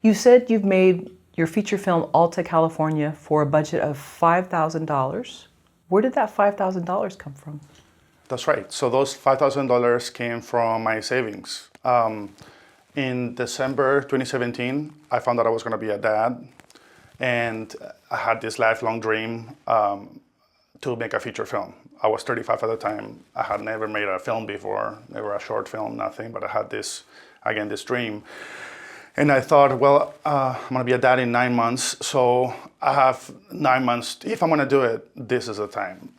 You said you've made your feature film Alta California for a budget of $5,000. Where did that $5,000 come from? That's right. So those $5,000 came from my savings. In December 2017, I found out I was going to be a dad, and I had this lifelong dream to make a feature film. I was 35 at the time. I had never made a film before, never a short film, nothing, but I had this, again, this dream. And I thought, well, I'm gonna be a dad in 9 months, so I have 9 months. If I'm gonna do it, this is the time.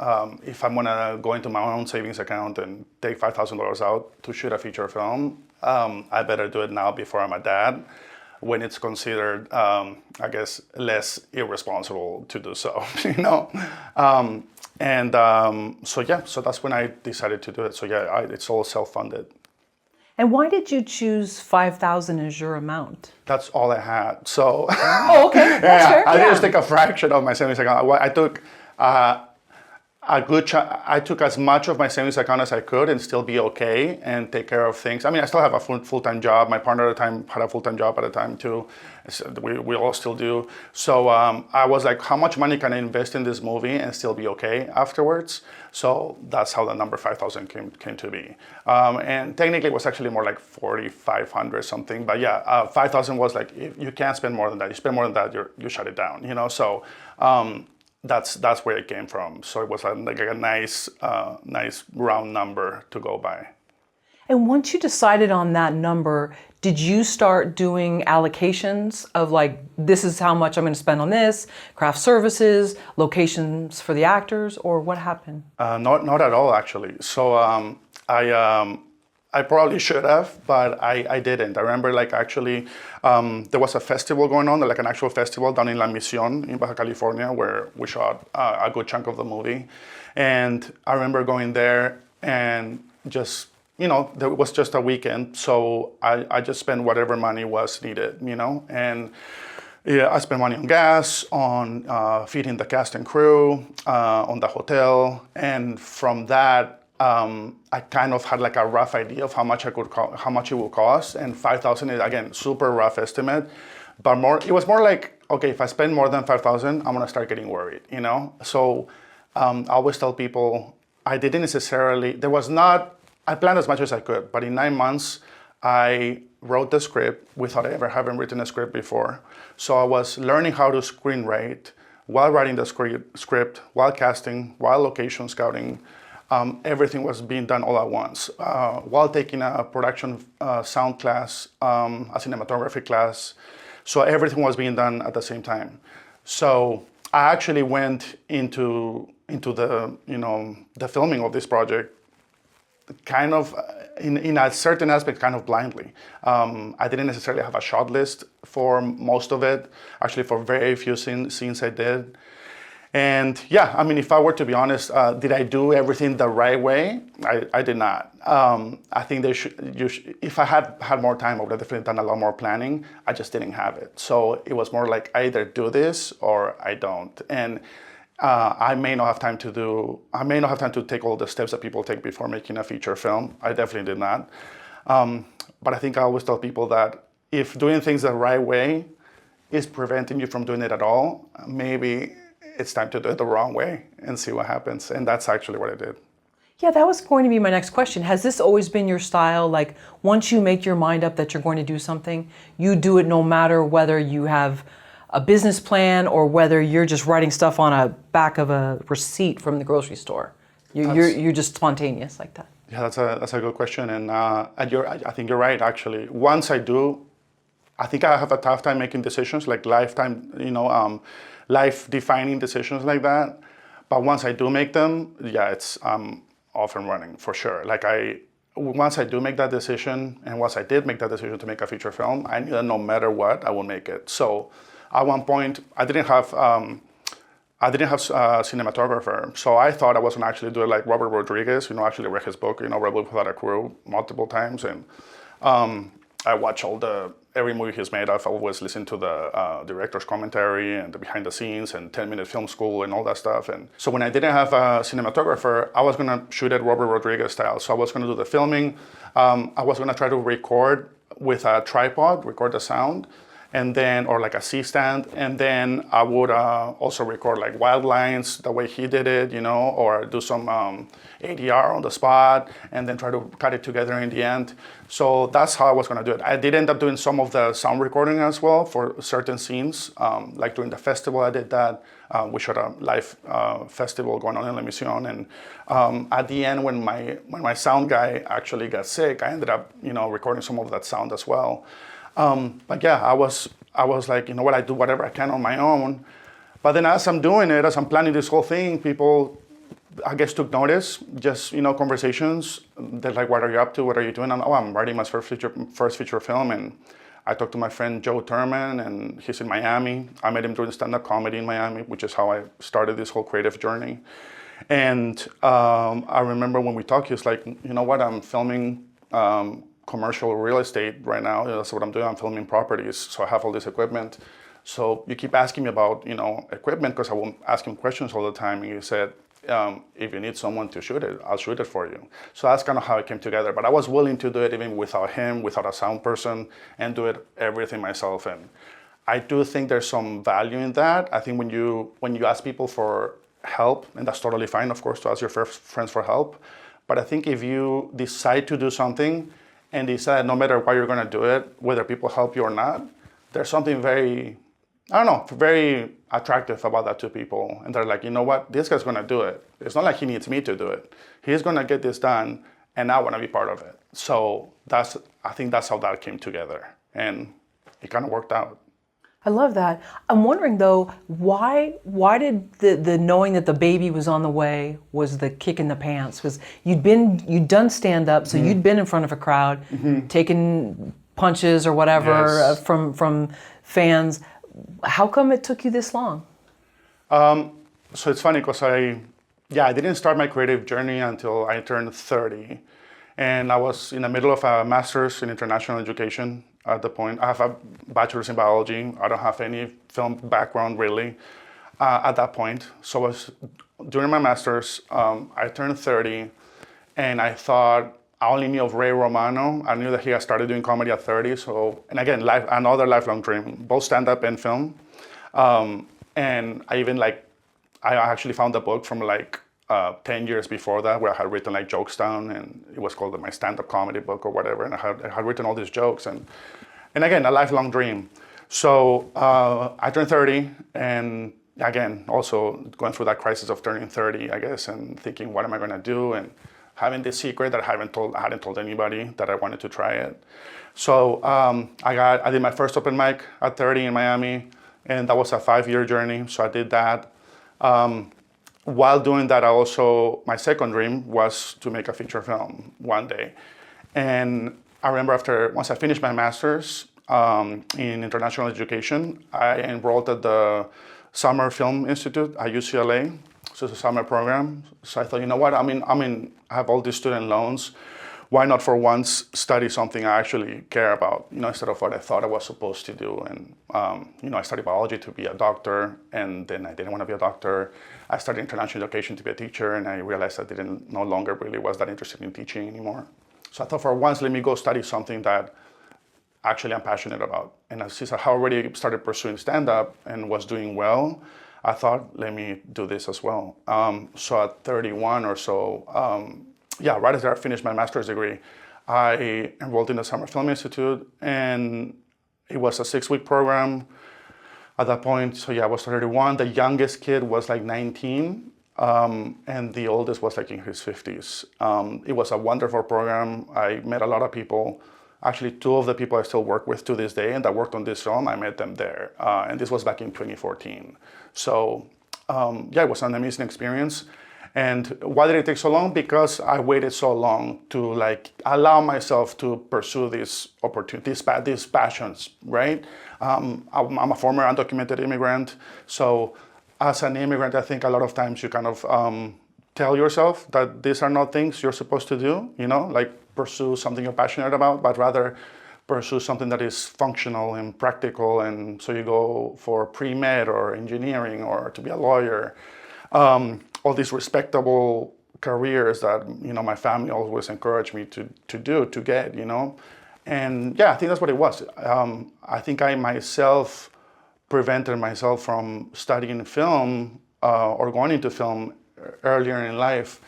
If I'm gonna go into my own savings account and take $5,000 out to shoot a feature film, I better do it now before I'm a dad, when it's considered, I guess, less irresponsible to do so, you know? So that's when I decided to do it. So yeah, it's all self-funded. And why did you choose $5,000 as your amount? That's all I had. So oh, okay, that's fair. I didn't just take a fraction of my savings account. I took I took as much of my savings account as I could and still be okay and take care of things. I mean, I still have a full-time job. My partner at the time had a full-time job at the time too. We all still do. So I was like, how much money can I invest in this movie and still be okay afterwards? So that's how the number 5,000 came to be. And technically it was actually more like 4,500 something. But yeah, 5,000 was like, you can't spend more than that. You spend more than that, you shut it down, you know? So that's where it came from. So it was like a nice round number to go by. And once you decided on that number, did you start doing allocations of like, this is how much I'm going to spend on this, craft services, locations for the actors, or what happened? Not at all, actually. So I probably should have, but I didn't. I remember like actually there was a festival going on, like an actual festival down in La Misión in Baja California where we shot a good chunk of the movie. And I remember going there and just, you know, there was just a weekend. So I just spent whatever money was needed, you know, and yeah, I spent money on gas, on feeding the cast and crew, on the hotel. And from that, I kind of had like a rough idea of how much it would cost, and 5,000 is again super rough estimate, but it was more like, okay, if I spend more than 5,000, I'm gonna start getting worried, you know. So I always tell people I didn't necessarily. I planned as much as I could, but in 9 months I wrote the script without ever having written a script before. So I was learning how to screenwrite while writing the script, while casting, while location scouting. Everything was being done all at once, while taking a production sound class, a cinematography class. So everything was being done at the same time. So I actually went into the, you know, the filming of this project kind of in a certain aspect kind of blindly. I didn't necessarily have a shot list for most of it. Actually, for very few scenes I did. And yeah, I mean, if I were to be honest, did I do everything the right way? I did not. I think if I had more time, I would have definitely done a lot more planning. I just didn't have it. So it was more like I either do this or I don't. And I may not have time to take all the steps that people take before making a feature film. I definitely did not. But I think I always tell people that if doing things the right way is preventing you from doing it at all, maybe it's time to do it the wrong way and see what happens. And that's actually what I did. Yeah, that was going to be my next question. Has this always been your style? Like, once you make your mind up that you're going to do something, you do it no matter whether you have a business plan or whether you're just writing stuff on a back of a receipt from the grocery store. You're just spontaneous like that. Yeah, that's a good question. And I think you're right, actually. Once I do, I think I have a tough time making decisions, like lifetime, you know, life-defining decisions like that. But once I do make them, yeah, I'm off and running for sure. Like once I do make that decision, and once I did make that decision to make a feature film, I knew that no matter what, I will make it. So at one point, I didn't have a cinematographer. So I thought I was gonna actually do it like Robert Rodriguez, you know, actually read his book, you know, Rebel Without a Crew, multiple times. And I watch every movie he's made. I've always listened to the director's commentary and the behind the scenes and 10-minute film school and all that stuff. And so when I didn't have a cinematographer, I was gonna shoot it Robert Rodriguez style. So I was gonna do the filming. I was gonna try to record with a tripod, record the sound, and then, or like a C-stand, and then I would also record like wild lines the way he did it, or do some ADR on the spot, and then try to cut it together in the end. So that's how I was gonna do it. I did end up doing some of the sound recording as well for certain scenes. Like during the festival, I did that. We shot a live festival going on in La Mission, and at the end, when my sound guy actually got sick, I ended up, recording some of that sound as well. But yeah, I was like, I do whatever I can on my own. But then as I'm doing it, as I'm planning this whole thing, people, I guess, took notice. Just conversations. They're like, "What are you up to? What are you doing?" I'm writing my first feature film, and I talked to my friend Joe Turman, and he's in Miami. I met him doing stand-up comedy in Miami, which is how I started this whole creative journey. And I remember when we talked, he was like, I'm filming commercial real estate right now. That's what I'm doing. I'm filming properties, so I have all this equipment. So you keep asking me about, equipment, because I won't ask him questions all the time. And he said, if you need someone to shoot it, I'll shoot it for you. So that's kind of how it came together. But I was willing to do it even without him, without a sound person, and do it everything myself. And I do think there's some value in that. I think when you ask people for help, and that's totally fine, of course, to ask your friends for help. But I think if you decide to do something and decide no matter why you're going to do it, whether people help you or not, there's something very attractive about that to people. And they're like, this guy's going to do it. It's not like he needs me to do it. He's going to get this done, and I want to be part of it. So I think that's how that came together. And it kind of worked out. I love that. I'm wondering though, why did the knowing that the baby was on the way was the kick in the pants? Because you'd done stand-up, so you'd been in front of a crowd, taking punches or whatever from fans. How come it took you this long? So it's funny because I didn't start my creative journey until I turned 30. And I was in the middle of a master's in international education at the point. I have a bachelor's in biology. I don't have any film background really at that point. So during my master's, I turned 30, and I thought, I only knew of Ray Romano. I knew that he had started doing comedy at 30. So, and again, another lifelong dream, both stand-up and film. And I actually found a book from 10 years before that where I had written jokes down, and it was called my stand-up comedy book or whatever. And I had written all these jokes, and again, a lifelong dream. So I turned 30, and again, also going through that crisis of turning 30, I guess, and thinking, what am I going to do? And having this secret that I hadn't told anybody that I wanted to try it. So I did my first open mic at 30 in Miami, and that was a 5-year journey. So I did that. While doing that, my second dream was to make a feature film one day. And I remember once I finished my master's in international education, I enrolled at the Summer Film Institute at UCLA. So it's a summer program. So I thought, I have all these student loans. Why not for once study something I actually care about, instead of what I thought I was supposed to do. And, I studied biology to be a doctor, and then I didn't want to be a doctor. I studied international education to be a teacher, and I realized I no longer really was that interested in teaching anymore. So I thought, for once, let me go study something that actually I'm passionate about. And since I already started pursuing stand-up and was doing well, I thought, let me do this as well. So at 31 or so, right after I finished my master's degree, I enrolled in the Summer Film Institute, and it was a 6-week program at that point. So I was 31. The youngest kid was 19, and the oldest was in his 50s. It was a wonderful program. I met a lot of people. Actually, 2 of the people I still work with to this day and that worked on this film, I met them there. And this was back in 2014. So it was an amazing experience. And why did it take so long? Because I waited so long to allow myself to pursue these opportunities, these passions, right? I'm a former undocumented immigrant. So as an immigrant, I think a lot of times you kind of tell yourself that these are not things you're supposed to do, pursue something you're passionate about, but rather pursue something that is functional and practical. And so you go for pre-med or engineering or to be a lawyer. All these respectable careers that my family always encouraged me to get. And yeah, I think that's what it was. I think I myself prevented myself from studying film or going into film earlier in life.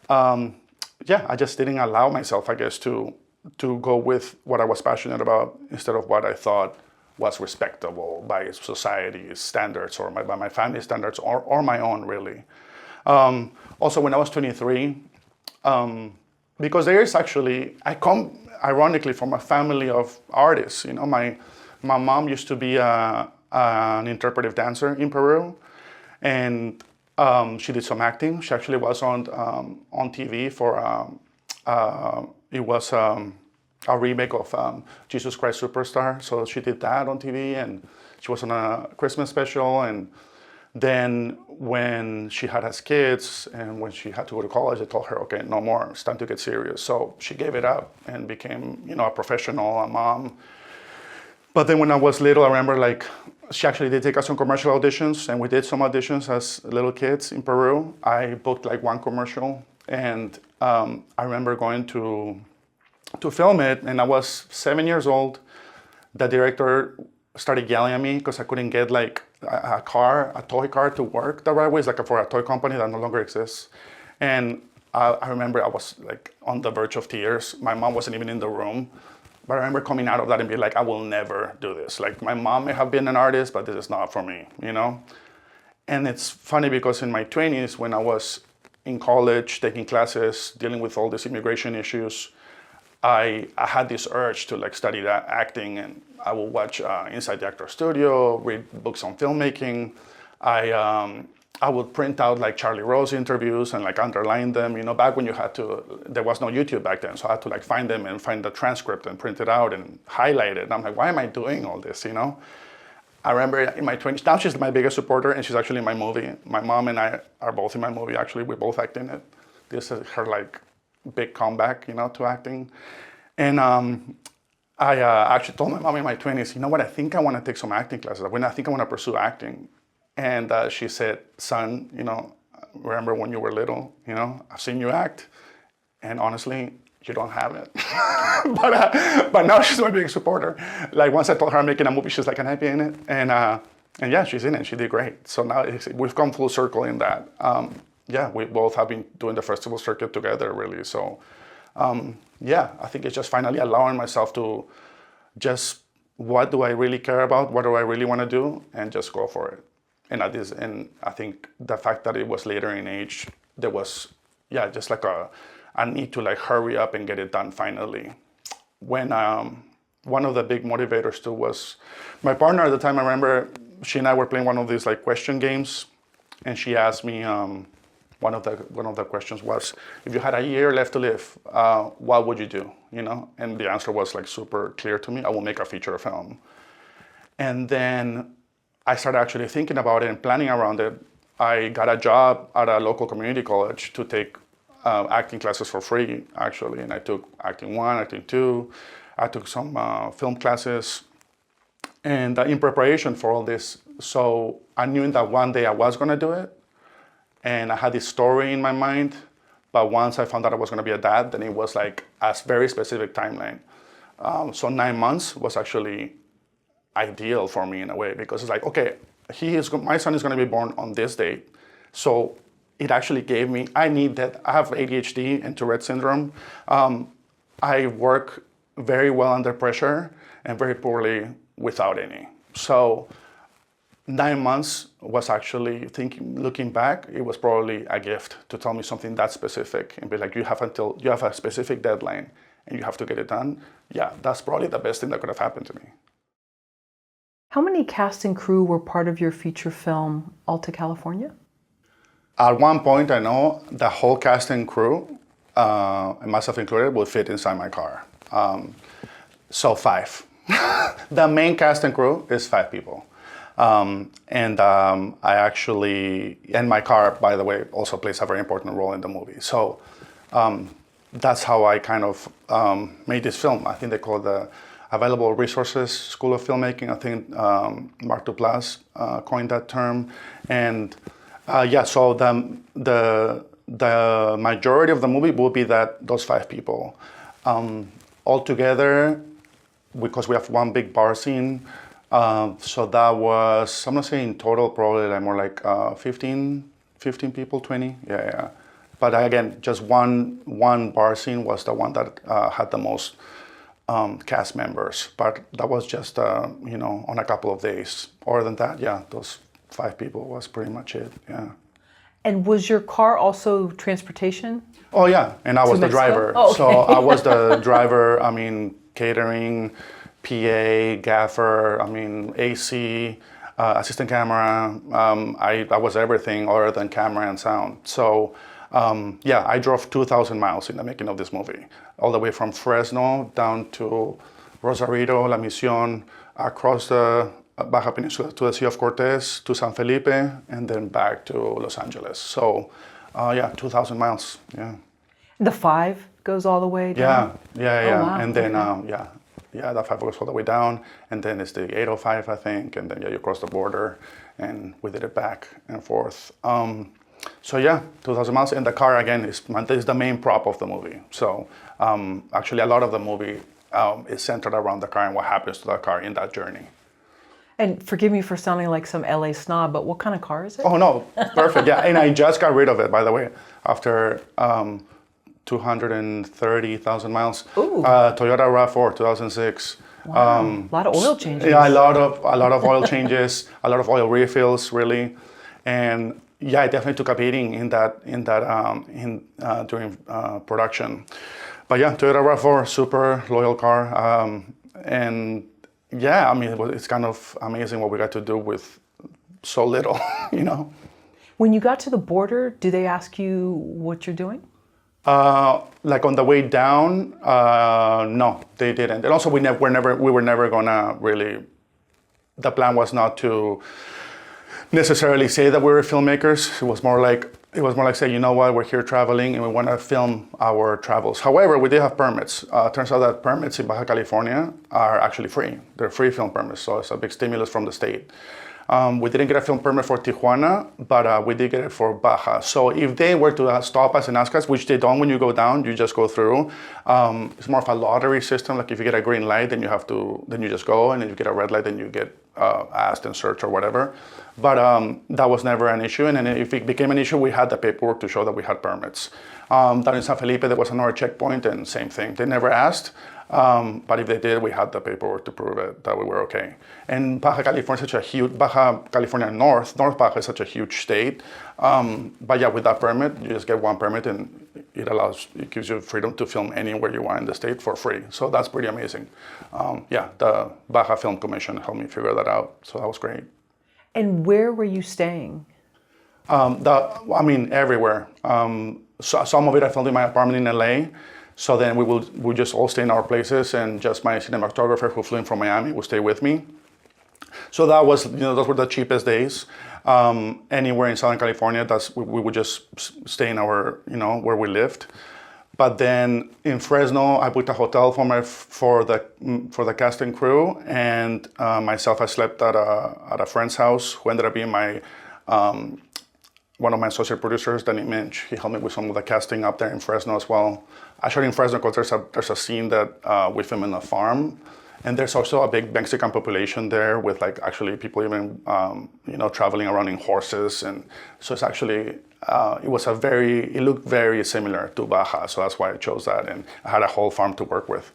Yeah, I just didn't allow myself, I guess, to go with what I was passionate about instead of what I thought was respectable by society's standards or by my family's standards or my own, really. Also, when I was 23, because there is actually, I come ironically from a family of artists. You know, my mom used to be an interpretive dancer in Peru, and she did some acting. She actually was on TV for it was a remake of Jesus Christ Superstar. So she did that on TV, and she was on a Christmas special. And then when she had us kids and when she had to go to college, I told her, okay, no more, it's time to get serious. So she gave it up and became, you know, a professional, a mom. But then when I was little, I remember like she actually did take us on commercial auditions, and we did some auditions as little kids in Peru. I booked like one commercial, and I remember going to film it, and I was 7 years old. The director started yelling at me because I couldn't get like a toy car to work the right way. It's like for a toy company that no longer exists. And I remember I was like on the verge of tears. My mom wasn't even in the room. But I remember coming out of that and being like, I will never do this. Like, my mom may have been an artist, but this is not for me, you know? And it's funny because in my 20s, when I was in college, taking classes, dealing with all these immigration issues, I had this urge to like study that acting, and I would watch Inside the Actor Studio, read books on filmmaking. I would print out like Charlie Rose interviews and like underline them. You know, back when there was no YouTube back then, so I had to like find them and find the transcript and print it out and highlight it. And I'm like, why am I doing all this, you know? I remember in my 20s, now she's my biggest supporter, and she's actually in my movie. My mom and I are both in my movie, actually. We both act in it. This is her like big comeback, you know, to acting. And I actually told my mom in my 20s, you know what, I think I want to take some acting classes. I think I want to pursue acting. And she said, son, you know, remember when you were little, you know, I've seen you act, and honestly, you don't have it. but now she's my biggest supporter. Like, once I told her I'm making a movie, she's like, can I be in it? And yeah, she's in it. She did great. So now we've come full circle in that. Yeah, we both have been doing the festival circuit together, really. So yeah, I think it's just finally allowing myself to just, what do I really care about? What do I really want to do? And just go for it. And I think the fact that it was later in age, there was, yeah, just like a need to like hurry up and get it done finally. When one of the big motivators too was my partner at the time. I remember she and I were playing one of these like question games, and she asked me, one of the questions was, if you had a year left to live, what would you do? You know, and the answer was like super clear to me. I will make a feature film. And then I started actually thinking about it and planning around it. I got a job at a local community college to take acting classes for free, actually. And I took acting 1, acting 2. I took some film classes. And in preparation for all this, so I knew that one day I was going to do it. And I had this story in my mind. But once I found out I was going to be a dad, then it was like a very specific timeline. So 9 months was actually ideal for me in a way, because it's like, okay, my son is going to be born on this date. So it actually gave me, I have ADHD and Tourette syndrome. I work very well under pressure and very poorly without any. So 9 months was actually, looking back, it was probably a gift to tell me something that specific and be like, you have a specific deadline and you have to get it done. Yeah, that's probably the best thing that could have happened to me. How many cast and crew were part of your feature film, Alta California? At one point, I know the whole cast and crew, and myself included, would fit inside my car. So 5. The main cast and crew is 5 people. And my car, by the way, also plays a very important role in the movie. So that's how I kind of made this film. I think they call it the Available Resources School of Filmmaking. I think Mark Duplass coined that term. And yeah, so the majority of the movie will be those 5 people. Altogether, because we have one big bar scene. So that was, I'm not saying in total, probably like more like 15 people, 20. Yeah. But again, just one bar scene was the one that had the most cast members. But that was just, on a couple of days. Other than that, yeah, those 5 people was pretty much it, yeah. And was your car also transportation? Oh, yeah, and I was the driver. Oh, okay. So I was the driver, catering, PA, gaffer, AC, assistant camera. I was everything other than camera and sound. So I drove 2,000 miles in the making of this movie, all the way from Fresno down to Rosarito, La Misión, across the Baja Peninsula to the Sea of Cortez, to San Felipe, and then back to Los Angeles. So 2,000 miles, yeah. The 5 goes all the way down? Yeah. Oh, wow. And then, the 5 goes all the way down, and then it's the 805, I think, and then you cross the border, and we did it back and forth. 2,000 miles, and the car, again, is the main prop of the movie. So actually, a lot of the movie is centered around the car and what happens to the car in that journey. And forgive me for sounding like some LA snob, but what kind of car is it? Oh, no, perfect, yeah. And I just got rid of it, by the way, after 230,000 miles. Ooh. Toyota RAV4, 2006. Wow. A lot of oil changes. Yeah, a lot of oil changes, a lot of oil refills, really. And I definitely took a beating during production. But yeah, Toyota RAV4, super loyal car. It's kind of amazing what we got to do with so little, When you got to the border, do they ask you what you're doing? Like on the way down, no, they didn't. And also, we were never gonna really. The plan was not to necessarily say that we were filmmakers. It was more like say, you know what, we're here traveling and we want to film our travels. However, we did have permits. Turns out that permits in Baja California are actually free. They're free film permits, so it's a big stimulus from the state. We didn't get a film permit for Tijuana, but we did get it for Baja. So if they were to stop us and ask us, which they don't when you go down, you just go through. It's more of a lottery system. Like if you get a green light, then you just go, and if you get a red light, then you get asked and searched or whatever. But that was never an issue. And then if it became an issue, we had the paperwork to show that we had permits. Down in San Felipe, there was another checkpoint, and same thing. They never asked. But if they did, we had the paperwork to prove it, that we were okay. And Baja California is such a huge, Baja California North Baja is such a huge state. But yeah, with that permit, you just get one permit, and it gives you freedom to film anywhere you want in the state for free. So that's pretty amazing. The Baja Film Commission helped me figure that out. So that was great. And where were you staying? Everywhere. So some of it I filmed in my apartment in LA. So then we just all stay in our places, and just my cinematographer who flew in from Miami would stay with me. So that was, those were the cheapest days. Anywhere in Southern California, we would just stay in our, where we lived. But then in Fresno, I booked a hotel for the casting crew, and myself, I slept at a friend's house who ended up being one of my associate producers, Danny Minch. He helped me with some of the casting up there in Fresno as well. I shot in Fresno because there's a scene that we film in a farm, and there's also a big Mexican population there with actually people even traveling around in horses, and so it's actually it looked very similar to Baja, so that's why I chose that, and I had a whole farm to work with.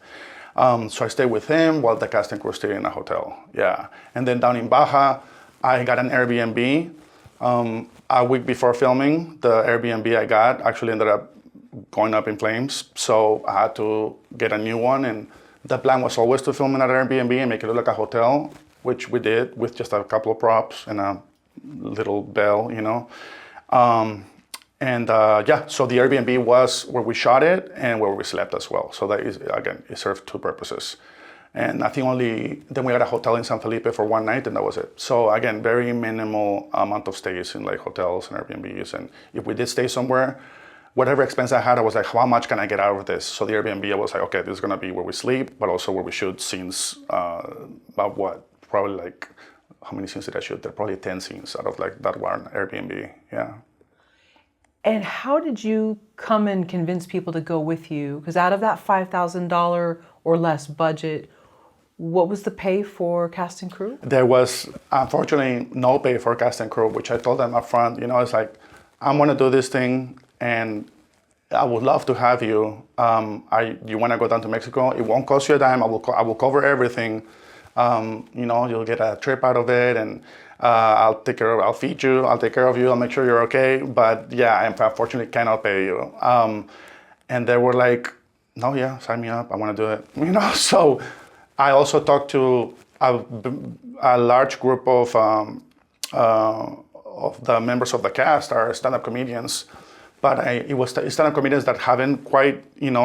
So I stayed with him while the casting crew stayed in a hotel. Yeah, and then down in Baja, I got an Airbnb. A week before filming, the Airbnb I got actually ended up going up in flames, so I had to get a new one, and the plan was always to film in an Airbnb and make it look like a hotel, which we did with just a couple of props and a little bell, So the Airbnb was where we shot it and where we slept as well. So that is, again, it served two purposes. And I think then we got a hotel in San Felipe for one night, and that was it. So again, very minimal amount of stays in hotels and Airbnbs. And if we did stay somewhere, whatever expense I had, I was like, how much can I get out of this? So the Airbnb, I was like, okay, this is gonna be where we sleep, but also where we shoot scenes. About probably how many scenes did I shoot? There probably 10 scenes out of that one Airbnb, yeah. And how did you come and convince people to go with you? Because out of that $5,000 or less budget, What was the pay for cast and crew? There was unfortunately no pay for cast and crew, which I told them up front. It's like, I'm gonna do this thing, and I would love to have you. You want to go down to Mexico? It won't cost you a dime. I will cover everything. You'll get a trip out of it, and I'll feed you. I'll take care of you. I'll make sure you're okay. But yeah, I unfortunately cannot pay you. And they were like, no, yeah, sign me up. I want to do it. So I also talked to a large group of the members of the cast are stand-up comedians, but it was stand-up comedians that haven't quite,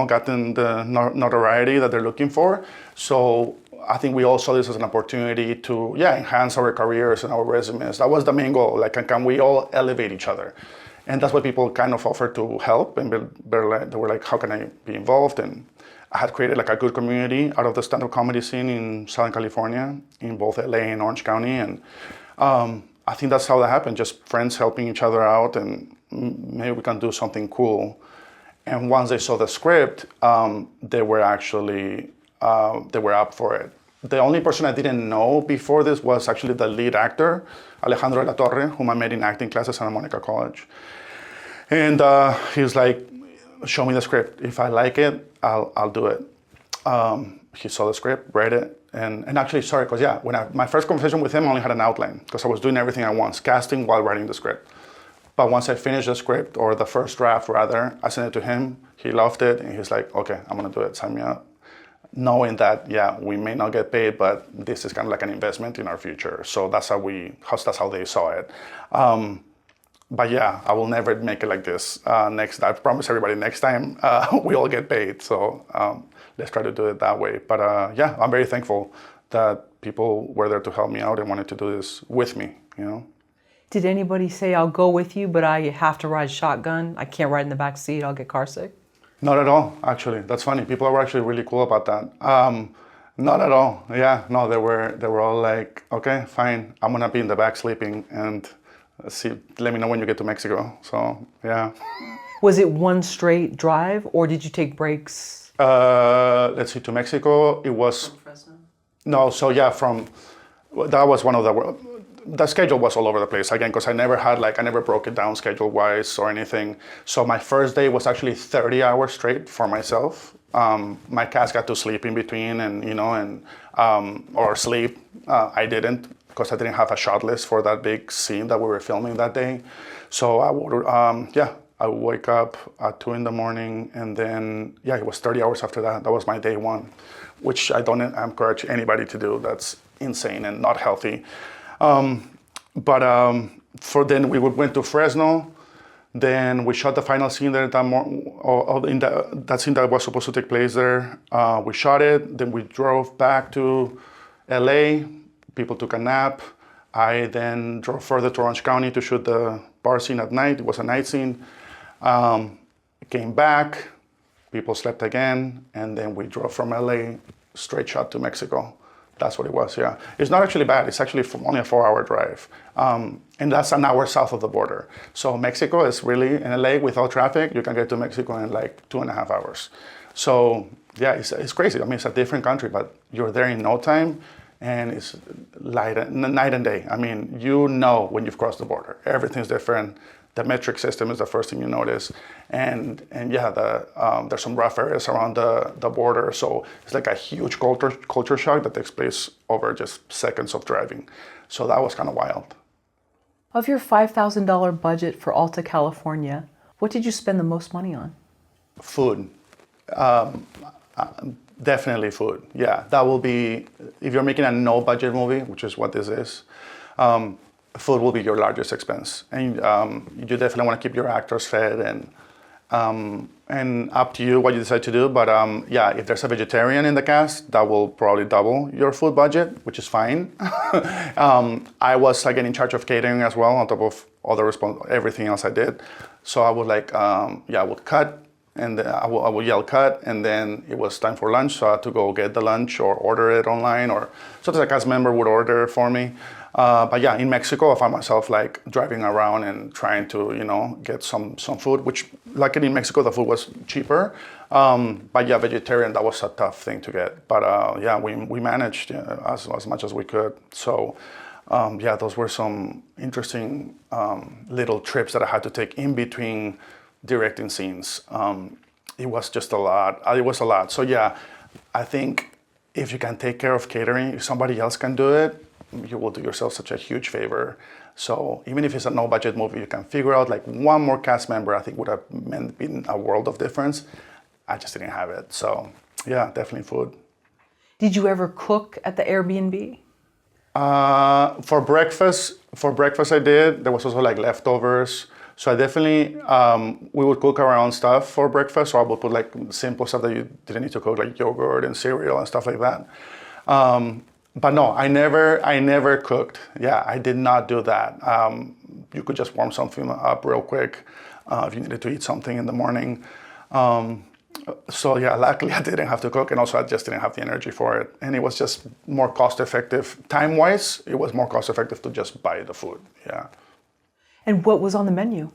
gotten the notoriety that they're looking for. So I think we all saw this as an opportunity to, enhance our careers and our resumes. That was the main goal. Like, can we all elevate each other? And that's what people kind of offered to help. And they were like, how can I be involved? And I had created like a good community out of the stand-up comedy scene in Southern California, in both LA and Orange County. And I think that's how that happened. Just friends helping each other out, and maybe we can do something cool. And once they saw the script, they were up for it. The only person I didn't know before this was actually the lead actor, Alejandro de la Torre, whom I met in acting class at Santa Monica College. And he was like, show me the script. If I like it, I'll do it. He saw the script, read it, and actually, sorry, because my first conversation with him, I only had an outline, because I was doing everything at once, casting while writing the script. But once I finished the script, or the first draft rather, I sent it to him. He loved it, and he's like, okay, I'm gonna do it, sign me up. Knowing that, we may not get paid, but this is kind of like an investment in our future. So that's how they saw it. But I will never make it like this. I promise everybody, next time we all get paid. So let's try to do it that way. But I'm very thankful that people were there to help me out and wanted to do this with me, Did anybody say, I'll go with you, but I have to ride shotgun? I can't ride in the back seat, I'll get car sick? Not at all, actually. That's funny. People were actually really cool about that. Not at all. Yeah, no, they were all like, okay, fine. I'm gonna be in the back sleeping, and let me know when you get to Mexico. So yeah. Was it one straight drive, or did you take breaks? Let's see, to Mexico, it was... From Fresno? No, so that was one of the schedule was all over the place, again, because I never broke it down schedule-wise or anything. So my first day was actually 30 hours straight for myself. My cast got to sleep in between, or sleep. I didn't, because I didn't have a shot list for that big scene that we were filming that day. So I would wake up at 2 a.m, and then, it was 30 hours after that. That was my day one, which I don't encourage anybody to do. That's insane and not healthy. Then we went to Fresno. Then we shot the final scene there that scene that was supposed to take place there. We shot it. Then we drove back to LA. People took a nap. I then drove further to Orange County to shoot the bar scene at night. It was a night scene. Came back. People slept again. And then we drove from LA straight shot to Mexico. That's what it was, yeah. It's not actually bad. It's actually only a 4-hour drive. And that's an hour south of the border. So Mexico is really, in LA, without traffic, you can get to Mexico in like 2.5 hours. So it's crazy. I mean, it's a different country, but you're there in no time, and it's night and day. I mean, when you've crossed the border. Everything's different. The metric system is the first thing you notice. And there's some rough areas around the border. So it's like a huge culture shock that takes place over just seconds of driving. So that was kind of wild. Of your $5,000 budget for Alta California, what did you spend the most money on? Food. Definitely food. Yeah, that will be, if you're making a no budget movie, which is what this is, food will be your largest expense, and you definitely want to keep your actors fed, and up to you what you decide to do. But if there's a vegetarian in the cast, that will probably double your food budget, which is fine. I was again in charge of catering as well, on top of all everything else I did. So I would I would cut, and I would yell cut, and then it was time for lunch, so I had to go get the lunch or order it online, or sometimes a cast member would order for me. But yeah, in Mexico, I found myself like driving around and trying to, get some food, which luckily in Mexico, the food was cheaper. But yeah, vegetarian, that was a tough thing to get. But yeah, we managed as much as we could. So yeah, those were some interesting little trips that I had to take in between directing scenes. It was just a lot. It was a lot. So yeah, I think if you can take care of catering, if somebody else can do it, you will do yourself such a huge favor. So even if it's a no budget movie, you can figure out like one more cast member, I think would have been a world of difference. I just didn't have it. So yeah, definitely food. Did you ever cook at the Airbnb? For breakfast I did. There was also like leftovers. So I definitely, we would cook our own stuff for breakfast. So I would put like simple stuff that you didn't need to cook, like yogurt and cereal and stuff like that. But no, I never cooked. Yeah, I did not do that. You could just warm something up real quick if you needed to eat something in the morning. So yeah, luckily I didn't have to cook, and also I just didn't have the energy for it. And it was just more cost effective. Time-wise, it was more cost effective to just buy the food, yeah. And what was on the menu?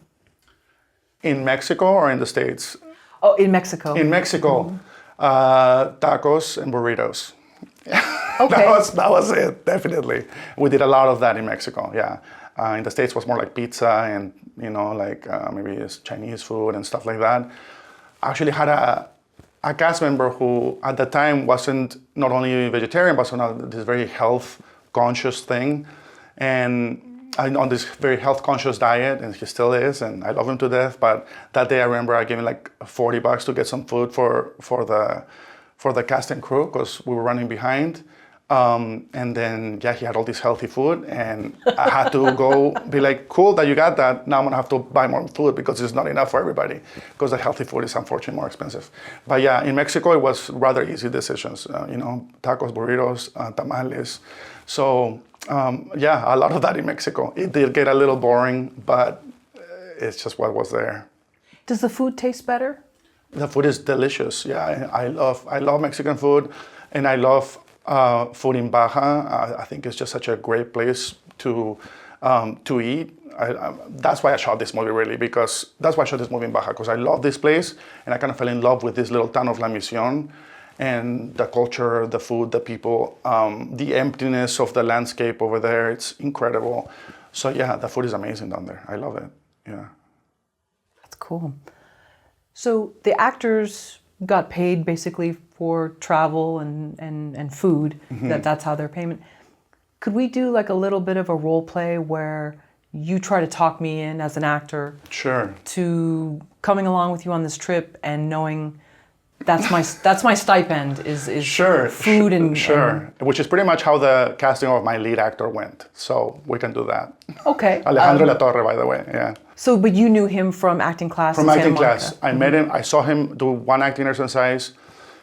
In Mexico or in the States? Oh, in Mexico. In Mexico, tacos and burritos. Okay. That was it, definitely. We did a lot of that in Mexico, yeah. In the States was more like pizza and, like maybe it's Chinese food and stuff like that. I actually had a cast member who at the time wasn't not only vegetarian, but also on this very health conscious thing. And on this very health conscious diet, and he still is, and I love him to death. But that day I remember I gave him like $40 to get some food for the cast and crew because we were running behind. And then, yeah, he had all this healthy food, and I had to go be like, cool that you got that. Now I'm gonna have to buy more food because it's not enough for everybody, because the healthy food is unfortunately more expensive. But yeah, in Mexico, it was rather easy decisions, tacos, burritos, tamales. So yeah, a lot of that in Mexico. It did get a little boring, but it's just what was there. Does the food taste better? The food is delicious. Yeah, I love Mexican food, and I love food in Baja. I think it's just such a great place to eat. That's why I shot this movie really, because that's why I shot this movie in Baja, because I love this place, and I kind of fell in love with this little town of La Misión, and the culture, the food, the people, the emptiness of the landscape over there. It's incredible. So yeah, the food is amazing down there. I love it. Yeah. That's cool. So the actors got paid basically for travel and food. Mm-hmm. That's how their payment. Could we do like a little bit of a role play where you try to talk me in as an actor? Sure. To coming along with you on this trip and knowing that's my stipend is Sure. food and sure. Which is pretty much how the casting of my lead actor went. So we can do that. Okay. Alejandro La Torre, by the way. Yeah. So, but you knew him from acting class. From in Santa acting Monica. class. I met him. I saw him do one acting exercise,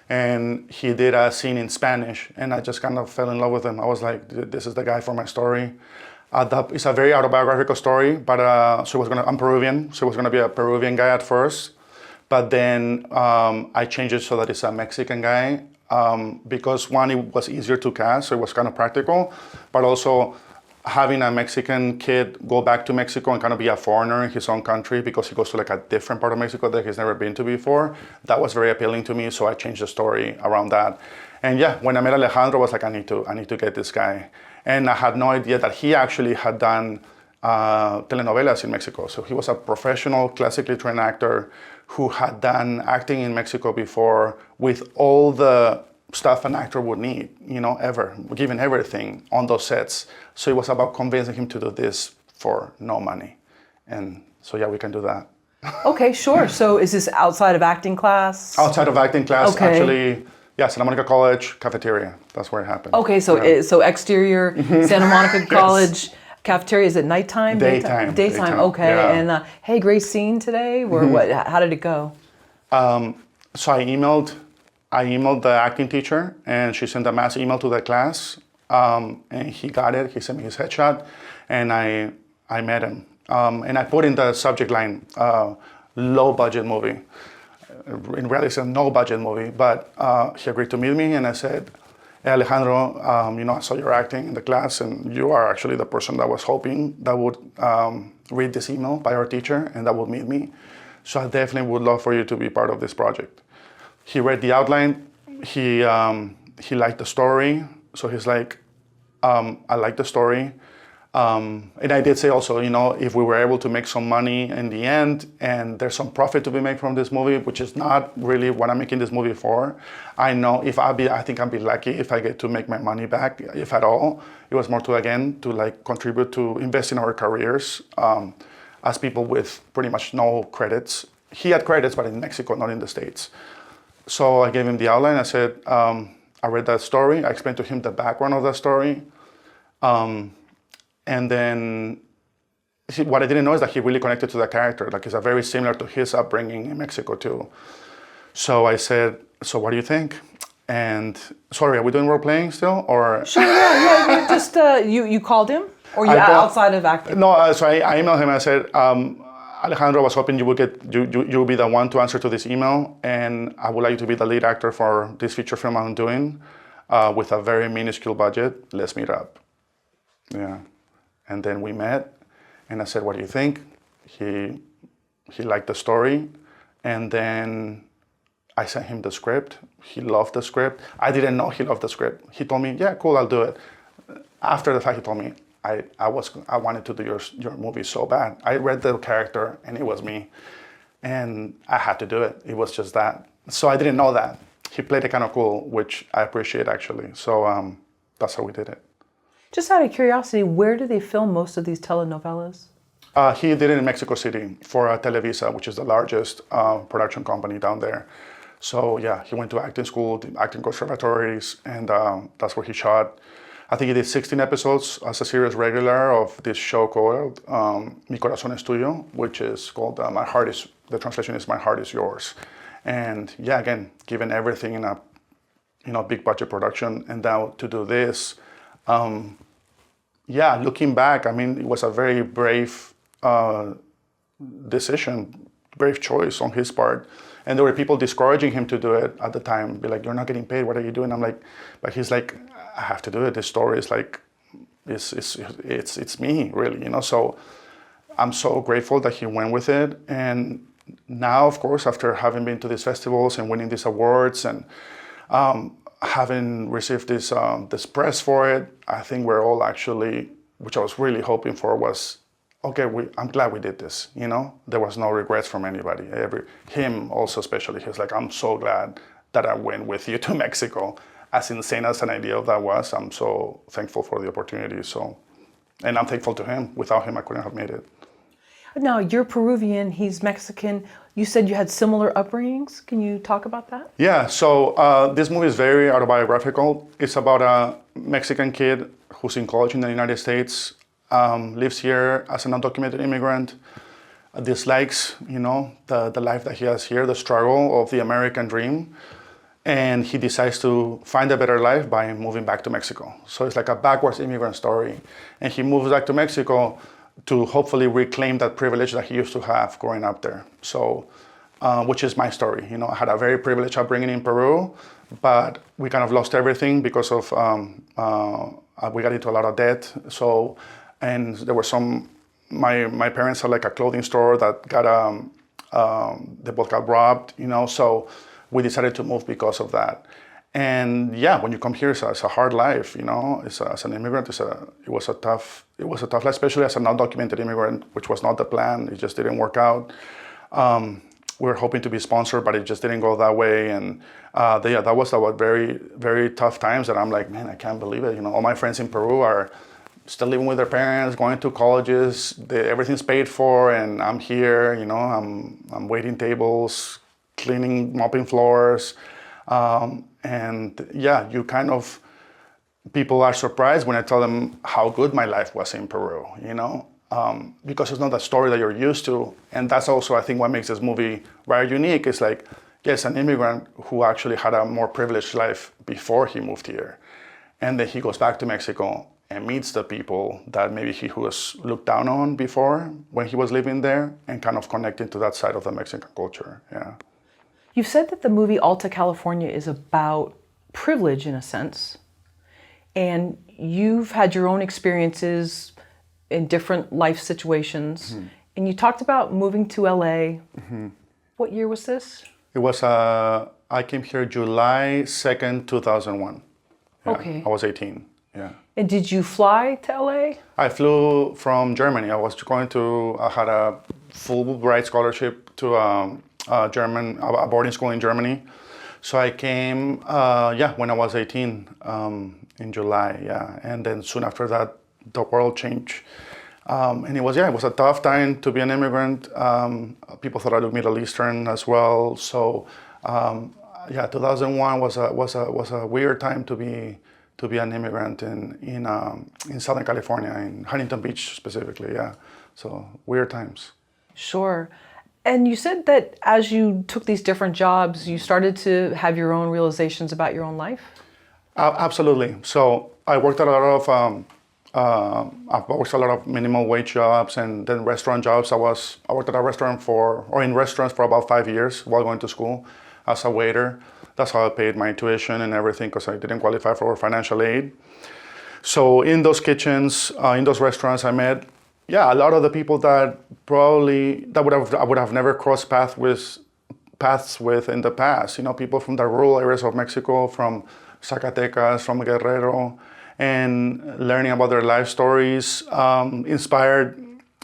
and he did a scene in Spanish, and I just kind of fell in love with him. I was like, this is the guy for my story. It's a very autobiographical story, but I'm Peruvian, so it was going to be a Peruvian guy at first. But then I changed it so that it's a Mexican guy, because one, it was easier to cast, so it was kind of practical, but also having a Mexican kid go back to Mexico and kind of be a foreigner in his own country because he goes to like a different part of Mexico that he's never been to before, that was very appealing to me, so I changed the story around that. And yeah, when I met Alejandro, I was like, I need to get this guy. And I had no idea that he actually had done telenovelas in Mexico. So he was a professional, classically trained actor who had done acting in Mexico before with all the stuff an actor would need, ever, given everything on those sets. So it was about convincing him to do this for no money. And so yeah, we can do that. Okay, sure. So is this outside of acting class? Outside of acting class, Okay. actually, yeah, Santa Monica College cafeteria. That's where it happened. Okay, so Yeah. So exterior, Santa Monica College, cafeteria, is it nighttime? Daytime. Daytime, okay. Yeah. And hey, great scene today? Or what? How did it go? So I emailed the acting teacher, and she sent a mass email to the class, and he got it. He sent me his headshot, and I met him. And I put in the subject line, low budget movie. In reality, it's a no budget movie, but he agreed to meet me, and I said, "Hey, Alejandro, I saw your acting in the class, and you are actually the person that was hoping that would read this email by our teacher and that would meet me. So I definitely would love for you to be part of this project." He read the outline. He liked the story, so he's like, "I like the story." And I did say also, if we were able to make some money in the end and there's some profit to be made from this movie, which is not really what I'm making this movie for. I know I think I'll be lucky if I get to make my money back, if at all. It was more to like contribute to invest in our careers as people with pretty much no credits. He had credits, but in Mexico, not in the States. So I gave him the outline. I said, I read that story. I explained to him the background of that story. And then what I didn't know is that he really connected to the character. Like, it's very similar to his upbringing in Mexico too. So I said, "So what do you think?" And sorry, are we doing role playing still, or? Sure, yeah. You just you called him, or outside of acting? No, so I emailed him. I said, "Alejandro, I was hoping you would be the one to answer to this email, and I would like you to be the lead actor for this feature film I'm doing with a very minuscule budget. Let's meet up." Yeah. And then we met, and I said, "What do you think?" He liked the story, and then I sent him the script. He loved the script. I didn't know he loved the script. He told me, "Yeah, cool, I'll do it." After the fact, he told me, I wanted to do your movie so bad. I read the character, and it was me, and I had to do it. It was just that. So I didn't know that. He played it kind of cool, which I appreciate, actually. So that's how we did it. Just out of curiosity, where do they film most of these telenovelas? He did it in Mexico City for Televisa, which is the largest production company down there. So yeah, he went to acting school, acting conservatories, and that's where he shot. I think he did 16 episodes as a series regular of this show called Mi Corazón es Tuyo, which is called the translation is My Heart is Yours. And yeah, again, given everything in a big budget production, and now to do this, looking back, I mean, it was a very brave decision, brave choice on his part. And there were people discouraging him to do it at the time, be like, "You're not getting paid, what are you doing?" I'm like, but he's like, "I have to do it. This story is like, it's me, really, So I'm so grateful that he went with it. And now, of course, after having been to these festivals and winning these awards and having received this press for it, I think we're all actually, which I was really hoping for, was, okay, I'm glad we did this, There was no regrets from anybody. Him also especially, he was like, "I'm so glad that I went with you to Mexico." As insane as an idea of that was, I'm so thankful for the opportunity. So, and I'm thankful to him. Without him, I couldn't have made it. Now, you're Peruvian, he's Mexican. You said you had similar upbringings. Can you talk about that? Yeah, so this movie is very autobiographical. It's about a Mexican kid who's in college in the United States, lives here as an undocumented immigrant, dislikes, the life that he has here, the struggle of the American dream. And he decides to find a better life by moving back to Mexico. So it's like a backwards immigrant story. And he moves back to Mexico to hopefully reclaim that privilege that he used to have growing up there. So, which is my story. I had a very privileged upbringing in Peru, but we kind of lost everything because of, we got into a lot of debt. So, and there were my parents had like a clothing store that they both got robbed, so we decided to move because of that. And yeah, when you come here, it's a hard life, as an immigrant, it was a tough life, especially as an undocumented immigrant, which was not the plan. It just didn't work out. We were hoping to be sponsored, but it just didn't go that way. And that was about very, very tough times that I'm like, man, I can't believe it. All my friends in Peru are still living with their parents, going to colleges, everything's paid for, and I'm here, I'm waiting tables, cleaning, mopping floors. And yeah, people are surprised when I tell them how good my life was in Peru, because it's not a story that you're used to. And that's also, I think, what makes this movie very unique. It's like, yes, an immigrant who actually had a more privileged life before he moved here. And then he goes back to Mexico and meets the people that maybe he was looked down on before when he was living there, and kind of connecting to that side of the Mexican culture, yeah. You've said that the movie Alta California is about privilege in a sense. and you've had your own experiences in different life situations, and you talked about moving to LA. What year was this? It was, I came here July 2nd, 2001. Yeah, Okay. I was 18, yeah. And did you fly to LA? I flew from Germany. I had a Fulbright scholarship to a boarding school in Germany. So I came, when I was 18, in July, yeah. And then soon after that, the world changed. And it was a tough time to be an immigrant. People thought I looked Middle Eastern as well. So, 2001 was a weird time to be an immigrant in Southern California, in Huntington Beach specifically, yeah. So weird times. Sure. And you said that as you took these different jobs, you started to have your own realizations about your own life? Absolutely. So I worked at a lot of I've worked a lot of minimum wage jobs and then restaurant jobs. I worked at a restaurant in restaurants for about 5 years while going to school as a waiter. That's how I paid my tuition and everything because I didn't qualify for financial aid. So in those kitchens, in those restaurants, I met, a lot of the people that I would have never crossed paths with in the past. You know, people from the rural areas of Mexico, from Zacatecas, from Guerrero, and learning about their life stories inspired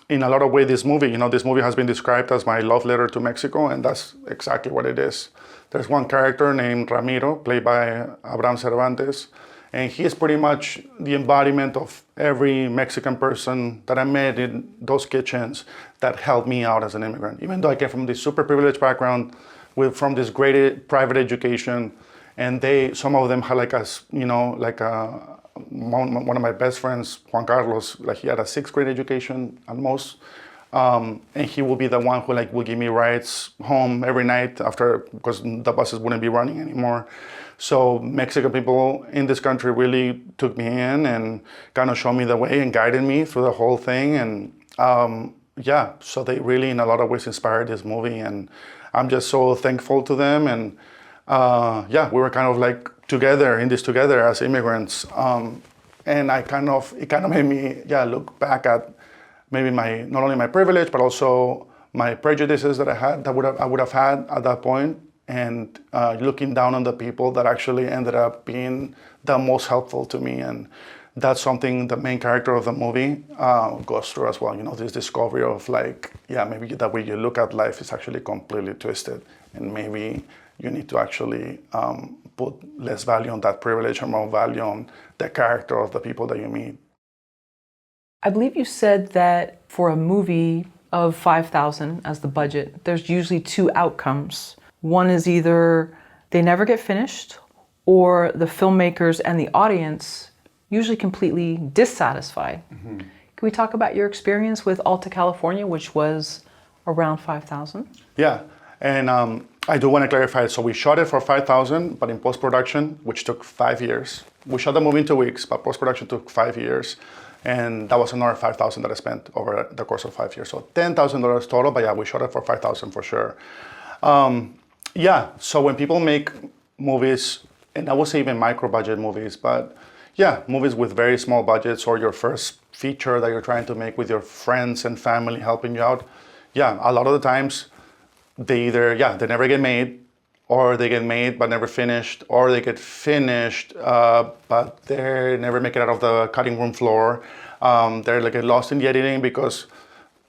in a lot of ways this movie. You know, this movie has been described as my love letter to Mexico, and that's exactly what it is. There's one character named Ramiro, played by Abraham Cervantes, and he is pretty much the embodiment of every Mexican person that I met in those kitchens that helped me out as an immigrant. Even though I came from this super privileged background, from this great private education, and some of them had one of my best friends, Juan Carlos, he had a 6th grade education at most. And he will be the one who will give me rides home every night because the buses wouldn't be running anymore. So Mexican people in this country really took me in and kind of showed me the way and guided me through the whole thing. And so they really in a lot of ways inspired this movie, and I'm just so thankful to them. And we were kind of together in this together as immigrants. And it kind of made me look back at maybe not only my privilege, but also my prejudices that I had, I would have had at that point, and looking down on the people that actually ended up being the most helpful to me. And that's something the main character of the movie goes through as well. You know, this discovery of maybe the way you look at life is actually completely twisted, and maybe you need to actually put less value on that privilege and more value on the character of the people that you meet. I believe you said that for a movie of $5,000 as the budget, there's usually 2 outcomes. One is either they never get finished, or the filmmakers and the audience usually completely dissatisfied. Mm-hmm. Can we talk about your experience with Alta California, which was around $5,000? Yeah, and I do want to clarify. So we shot it for $5,000, but in post-production, which took 5 years. We shot the movie in 2 weeks, but post-production took 5 years. And that was another $5,000 that I spent over the course of 5 years. So $10,000 total, but we shot it for $5,000 for sure. So when people make movies, and I would say even micro-budget movies, but movies with very small budgets, or your first feature that you're trying to make with your friends and family helping you out, a lot of the times they either, they never get made, or they get made but never finished, or they get finished but they never make it out of the cutting room floor. They're get lost in the editing because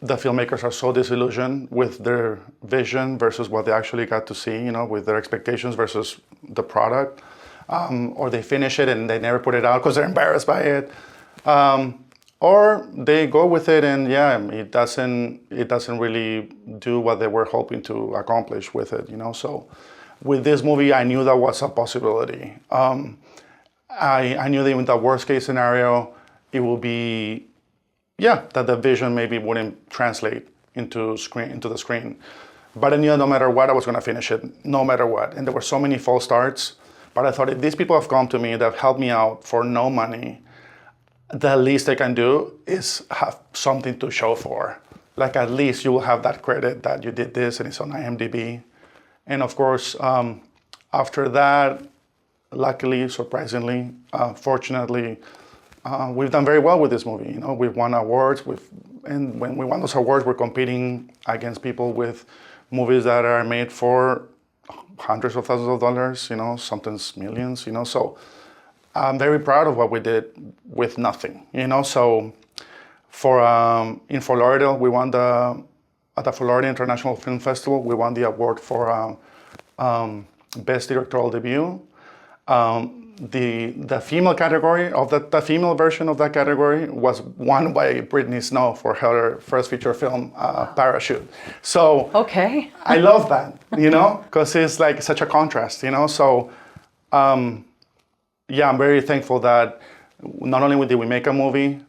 the filmmakers are so disillusioned with their vision versus what they actually got to see, with their expectations versus the product. Or they finish it and they never put it out because they're embarrassed by it. Or they go with it and it doesn't really do what they were hoping to accomplish with it, So with this movie, I knew that was a possibility. I knew that in the worst case scenario, it will be, that the vision maybe wouldn't translate into the screen. But I knew that no matter what, I was going to finish it, no matter what. And there were so many false starts. But I thought, if these people have come to me, that have helped me out for no money, the least I can do is have something to show for. At least you will have that credit that you did this and it's on IMDb. And of course, after that, luckily, surprisingly, fortunately, we've done very well with this movie. You know, we've won awards. And when we won those awards, we're competing against people with movies that are made for hundreds of thousands of dollars. You know, sometimes millions. You know, so I'm very proud of what we did with nothing. You know, so in Fort Lauderdale, we won at the Florida International Film Festival. We won the award for Best Directorial Debut. The female category of the female version of that category was won by Brittany Snow for her first feature film, Parachute. So Okay. I love that, you know, because it's like such a contrast, you know. So yeah, I'm very thankful that not only did we make a movie,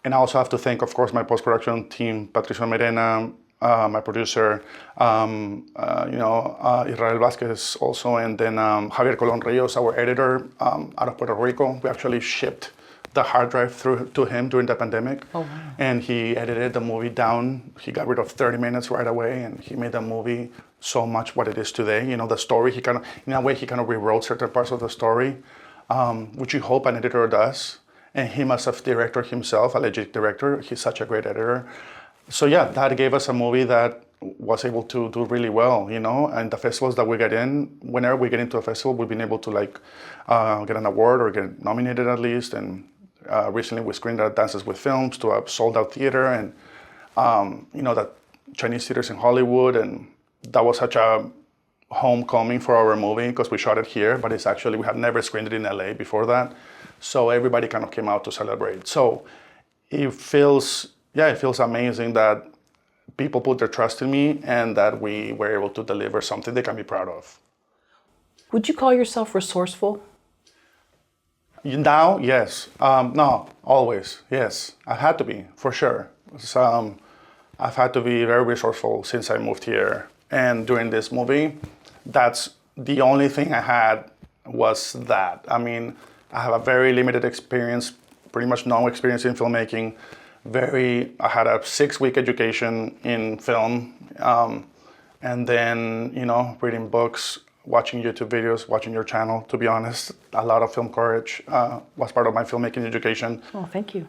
and I also have to thank, of course, my post-production team, Patricio Merena, my producer, Israel Vasquez also, and then Javier Colon Rios, our editor out of Puerto Rico. We actually shipped the hard drive through to him during the pandemic. Oh, wow. And he edited the movie down. He got rid of 30 minutes right away, and he made the movie so much what it is today. You know, the story, in a way, he kind of rewrote certain parts of the story, which you hope an editor does. And him as a director himself, a legit director, he's such a great editor. So yeah, that gave us a movie that was able to do really well, you know, and the festivals that we get in, whenever we get into a festival, we've been able to get an award or get nominated at least. And recently we screened at Dances with Films to a sold out theater, and that Chinese theaters in Hollywood. And that was such a homecoming for our movie because we shot it here, but it's actually, we had never screened it in LA before that. So everybody kind of came out to celebrate. So it feels amazing that people put their trust in me and that we were able to deliver something they can be proud of. Would you call yourself resourceful? Now, yes. No, always, yes. I've had to be, for sure. I've had to be very resourceful since I moved here. And during this movie, that's the only thing I had was that. I mean, I have a very limited experience, pretty much no experience in filmmaking. I had a 6-week education in film, and then, reading books, watching YouTube videos, watching your channel, to be honest. A lot of Film Courage was part of my filmmaking education. Oh, thank you.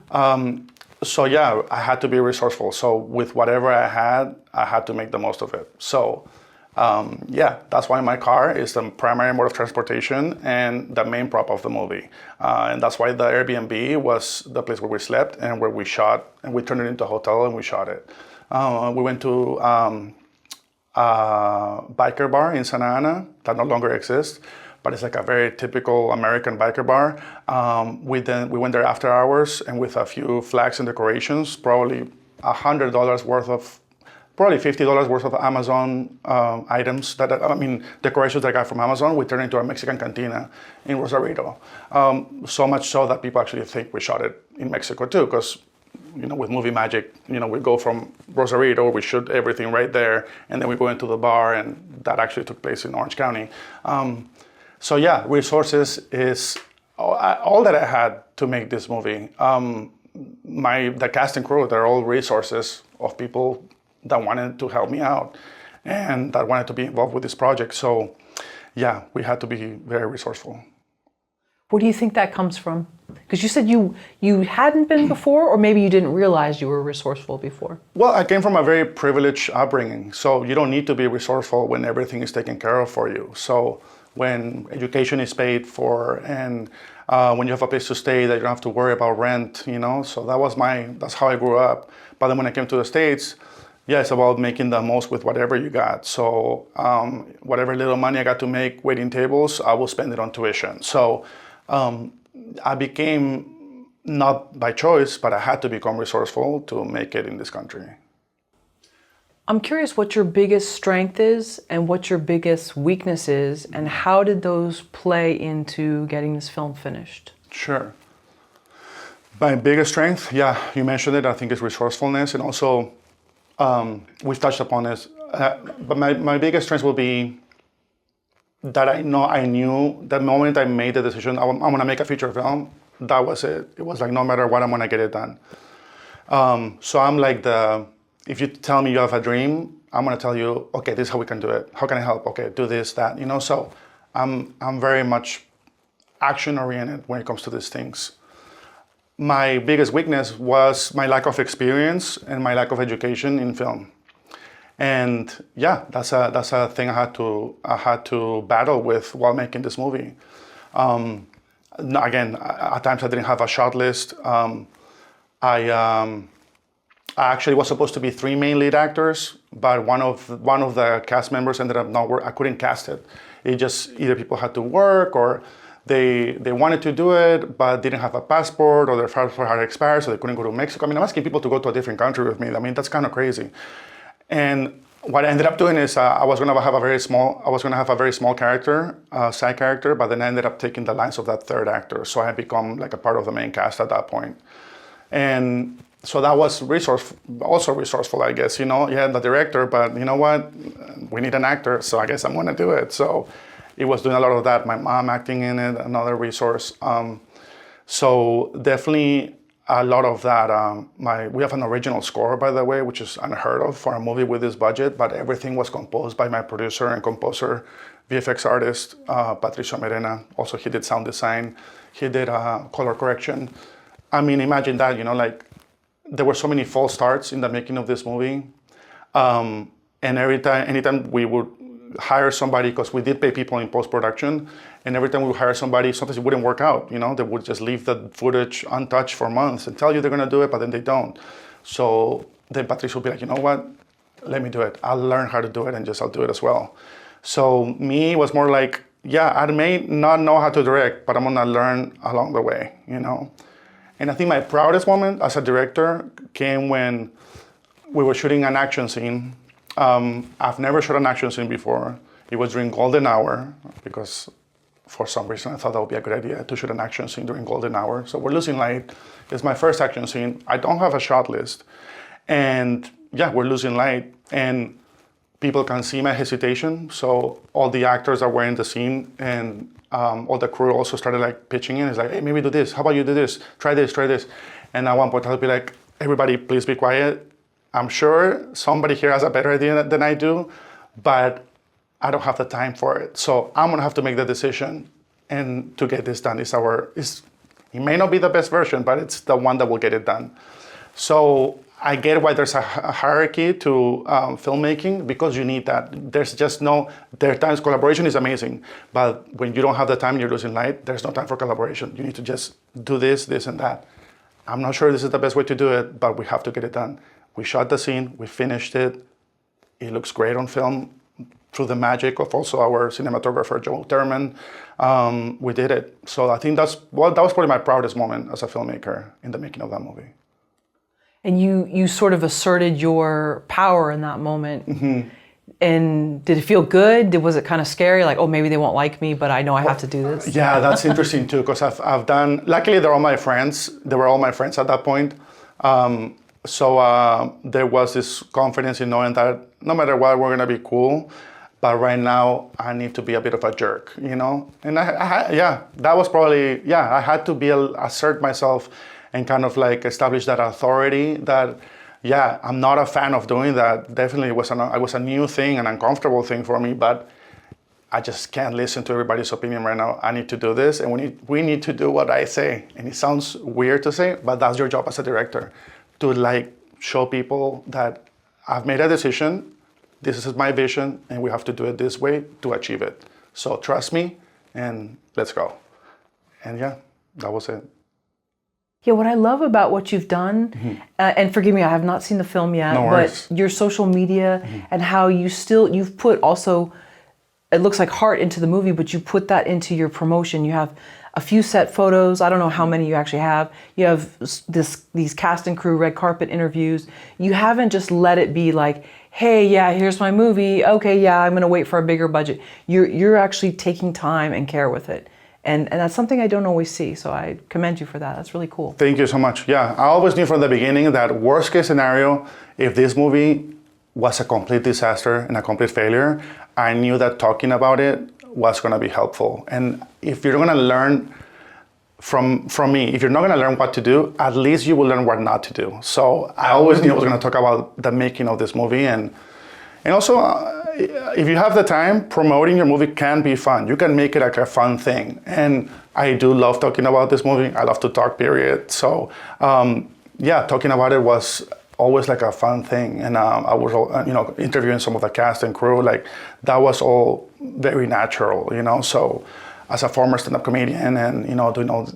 So yeah, I had to be resourceful. So with whatever I had to make the most of it. So that's why my car is the primary mode of transportation and the main prop of the movie. And that's why the Airbnb was the place where we slept and where we shot, and we turned it into a hotel and we shot it. We went to a biker bar in Santa Ana that no longer exists, but it's like a very typical American biker bar. We went there after hours, and with a few flags and decorations, probably $100 worth of, probably $50 worth of Amazon items, decorations that I got from Amazon, we turned into a Mexican cantina in Rosarito. So much so that people actually think we shot it in Mexico too, because with movie magic, we go from Rosarito, we shoot everything right there, and then we go into the bar, and that actually took place in Orange County. So yeah, resources is all that I had to make this movie. The cast and crew, they're all resources of people that wanted to help me out and that wanted to be involved with this project. So yeah, we had to be very resourceful. Where do you think that comes from? Because you said you hadn't been before, or maybe you didn't realize you were resourceful before. Well, I came from a very privileged upbringing, so you don't need to be resourceful when everything is taken care of for you. So when education is paid for, and when you have a place to stay that you don't have to worry about rent, so that's how I grew up. But then when I came to the States, yeah, it's about making the most with whatever you got. So whatever little money I got to make waiting tables, I will spend it on tuition. So I became, not by choice, but I had to become resourceful to make it in this country. I'm curious what your biggest strength is and what your biggest weakness is, and how did those play into getting this film finished? Sure. My biggest strength, yeah, you mentioned it, I think it's resourcefulness, and also we've touched upon this, but my biggest strength will be that I knew the moment I made the decision, I'm gonna make a feature film, that was it. It was like, no matter what, I'm gonna get it done. So I'm like if you tell me you have a dream, I'm gonna tell you, okay, this is how we can do it. How can I help? Okay, do this, that, So I'm very much action-oriented when it comes to these things. My biggest weakness was my lack of experience and my lack of education in film. And yeah, that's a thing I had to battle with while making this movie. Again, at times I didn't have a shot list. I actually was supposed to be 3 main lead actors, but one of the cast members ended up not working. I couldn't cast it. It just either people had to work or they wanted to do it but didn't have a passport, or their passport had expired so they couldn't go to Mexico. I mean, I'm asking people to go to a different country with me. I mean, that's kind of crazy. And what I ended up doing is I was going to have a very small character, side character, but then I ended up taking the lines of that third actor. So I had become like a part of the main cast at that point. And so that was also resourceful, I guess. You know, you had the director, but you know what? We need an actor, so I guess I'm going to do it. So it was doing a lot of that. My mom acting in it, another resource. So definitely a lot of that. We have an original score, by the way, which is unheard of for a movie with this budget, but everything was composed by my producer and composer, VFX artist, Patricio Merena. Also, he did sound design. He did color correction. I mean, imagine that, you know, like there were so many false starts in the making of this movie. And anytime we would hire somebody, because we did pay people in post-production, and every time we would hire somebody, sometimes it wouldn't work out. You know, they would just leave the footage untouched for months and tell you they're going to do it, but then they don't. So then Patricia would be like, you know what? Let me do it. I'll learn how to do it and I'll do it as well. So me was more like, yeah, I may not know how to direct, but I'm going to learn along the way, you know? And I think my proudest moment as a director came when we were shooting an action scene. I've never shot an action scene before. It was during golden hour, because for some reason I thought that would be a good idea to shoot an action scene during golden hour. So we're losing light. It's my first action scene. I don't have a shot list. And yeah, we're losing light. And people can see my hesitation. So all the actors that were in the scene and all the crew also started like pitching in. It's like, hey, maybe do this. How about you do this? Try this, try this. And at one point I'll be like, everybody, please be quiet. I'm sure somebody here has a better idea than I do, but I don't have the time for it. So I'm gonna have to make the decision and to get this done. It may not be the best version, but it's the one that will get it done. So I get why there's a hierarchy to filmmaking, because you need that. There are times collaboration is amazing, but when you don't have the time, you're losing light, there's no time for collaboration. You need to just do this, and that. I'm not sure this is the best way to do it, but we have to get it done. We shot the scene, we finished it. It looks great on film through the magic of also our cinematographer, Joe Thurman. We did it. So I think that was probably my proudest moment as a filmmaker in the making of that movie. And you sort of asserted your power in that moment. Mm-hmm. And did it feel good? Was it kind of scary? Like, oh, maybe they won't like me, but I know I have to do this? Yeah, that's interesting too, because I've done, luckily they're all my friends. They were all my friends at that point. So there was this confidence in knowing that no matter what, we're gonna be cool. But right now, I need to be a bit of a jerk, you know? And that was probably, I had to assert myself and kind of like establish that authority that, I'm not a fan of doing that. Definitely it was a new thing, an uncomfortable thing for me, but I just can't listen to everybody's opinion right now. I need to do this, and we need to do what I say. And it sounds weird to say, but that's your job as a director, to like show people that I've made a decision, this is my vision, and we have to do it this way to achieve it. So trust me, and let's go. And that was it. Yeah, what I love about what you've done, mm-hmm. And forgive me, I have not seen the film yet, but your social media, mm-hmm. and how you've put also, it looks like heart into the movie, but you put that into your promotion. You have a few set photos. I don't know how many you actually have. You have these cast and crew red carpet interviews. You haven't just let it be like, hey, here's my movie. Okay, I'm gonna wait for a bigger budget. You're actually taking time and care with it. And that's something I don't always see, so I commend you for that. That's really cool. Thank you so much. Yeah, I always knew from the beginning that worst case scenario, if this movie was a complete disaster and a complete failure, I knew that talking about it was gonna be helpful. And if you're gonna learn from me, if you're not gonna learn what to do, at least you will learn what not to do. So I always knew I was gonna talk about the making of this movie, and And also, if you have the time, promoting your movie can be fun. You can make it like a fun thing. And I do love talking about this movie. I love to talk, period. So yeah, talking about it was always like a fun thing. And I was, interviewing some of the cast and crew, like that was all very natural, So as a former stand-up comedian and,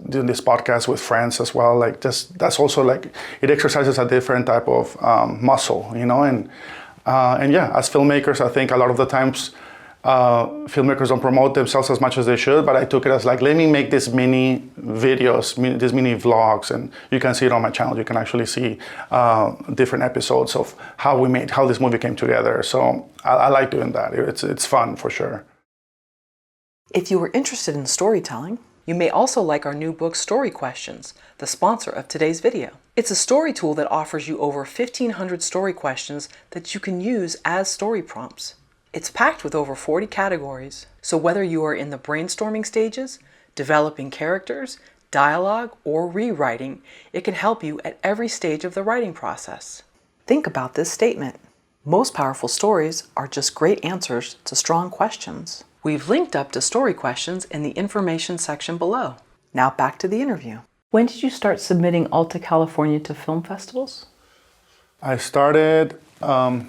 doing this podcast with friends as well, like that's also like, it exercises a different type of muscle, And yeah, as filmmakers, I think a lot of the times filmmakers don't promote themselves as much as they should, but I took it as like, let me make these mini videos, these mini vlogs, and you can see it on my channel. You can actually see different episodes of how this movie came together. So I like doing that. It's fun for sure. If you are interested in storytelling, you may also like our new book, Story Questions, the sponsor of today's video. It's a story tool that offers you over 1,500 story questions that you can use as story prompts. It's packed with over 40 categories, so whether you are in the brainstorming stages, developing characters, dialogue, or rewriting, it can help you at every stage of the writing process. Think about this statement. Most powerful stories are just great answers to strong questions. We've linked up to story questions in the information section below. Now back to the interview. When did you start submitting Alta California to film festivals? I started, I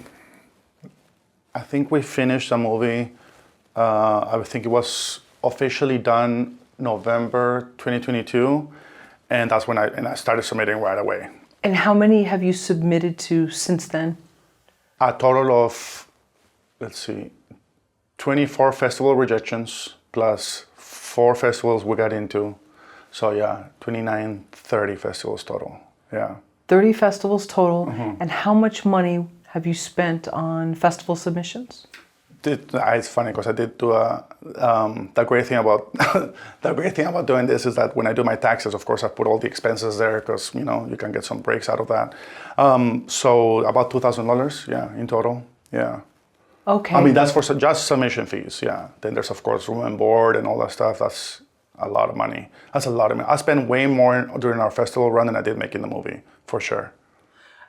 think we finished the movie, I think it was officially done November 2022, and that's when I started submitting right away. And how many have you submitted to since then? A total of, 24 festival rejections plus 4 festivals we got into. So yeah, 29, 30 festivals total, yeah. 30 festivals total, and how much money have you spent on festival submissions? It's funny because I did do the great thing about doing this is that when I do my taxes, of course, I put all the expenses there because you can get some breaks out of that. So about $2,000, yeah, in total, yeah. Okay. I mean, that's for just submission fees, yeah. Then there's, of course, room and board and all that stuff. That's a lot of money. That's a lot of money. I spent way more during our festival run than I did making the movie, for sure.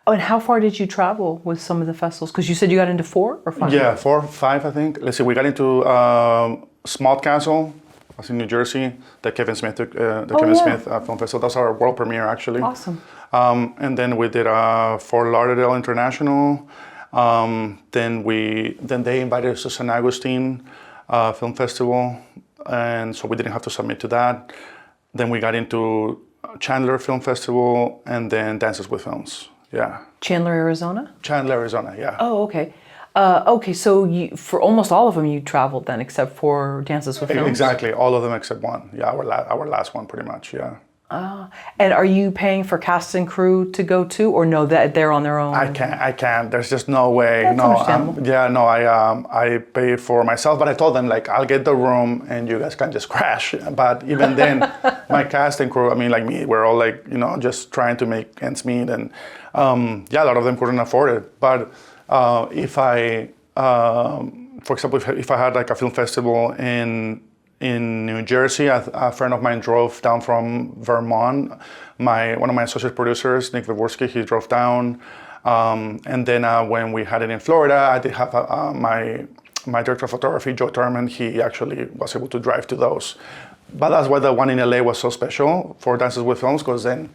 Oh, and how far did you travel with some of the festivals? Because you said you got into 4 or 5? Yeah, 4, 5, I think. Let's see, we got into Small Castle, that's in New Jersey, the Kevin Smith Smith Film Festival. That's our world premiere, actually. Awesome. And then we did Fort Lauderdale International. Then they invited us to San Agustin Film Festival, and so we didn't have to submit to that. Then we got into Chandler Film Festival, and then Dances with Films. Yeah. Chandler, Arizona? Chandler, Arizona, yeah. Oh, okay. Okay, so for almost all of them you traveled then, except for Dances with Films? Exactly, all of them except one. Yeah, our last one pretty much, yeah. And are you paying for cast and crew to go too, or no, that they're on their own? I can't. There's just no way. That's understandable. I pay for myself, but I told them like I'll get the room and you guys can just crash. But even then, my cast and crew, I mean, like me, we're all like just trying to make ends meet, and a lot of them couldn't afford it. But if I, for example, if I had like a film festival in New Jersey, a friend of mine drove down from Vermont. One of my associate producers, Nick Wyborski, he drove down. And then when we had it in Florida, I did have my director of photography, Joe Turman. He actually was able to drive to those. But that's why the one in LA was so special for Dances with Films, because then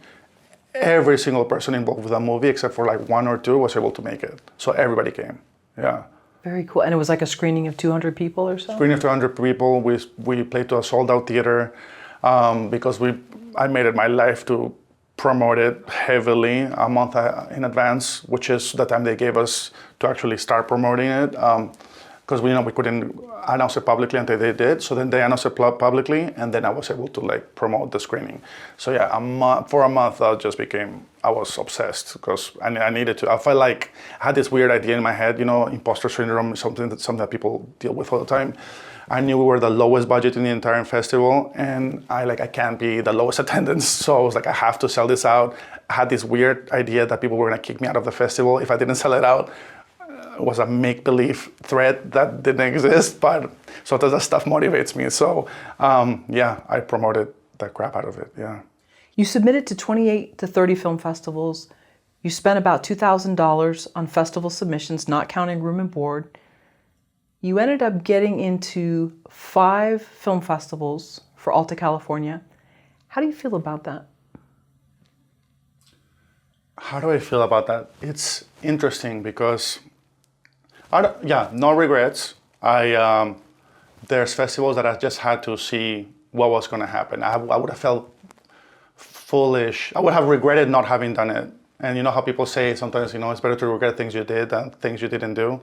every single person involved with the movie, except for like 1 or 2, was able to make it. So everybody came, yeah. Very cool. And it was like a screening of 200 people or so? Screening of 200 people. We played to a sold-out theater because I made it my life to promote it heavily a month in advance, which is the time they gave us to actually start promoting it. Because we couldn't announce it publicly until they did. So then they announced it publicly, and then I was able to like promote the screening. So yeah, for a month I was obsessed because I needed to. I felt like I had this weird idea in my head, imposter syndrome, something that people deal with all the time. I knew we were the lowest budget in the entire festival, and I can't be the lowest attendance. So I was like, I have to sell this out. I had this weird idea that people were gonna kick me out of the festival if I didn't sell it out. It was a make-believe threat that didn't exist, but sometimes that stuff motivates me. So I promoted the crap out of it, yeah. You submitted to 28 to 30 film festivals. You spent about $2,000 on festival submissions, not counting room and board. You ended up getting into 5 film festivals for Alta California. How do you feel about that? How do I feel about that? It's interesting because, no regrets. There's festivals that I just had to see what was going to happen. I would have felt foolish. I would have regretted not having done it. And you know how people say sometimes, it's better to regret things you did than things you didn't do.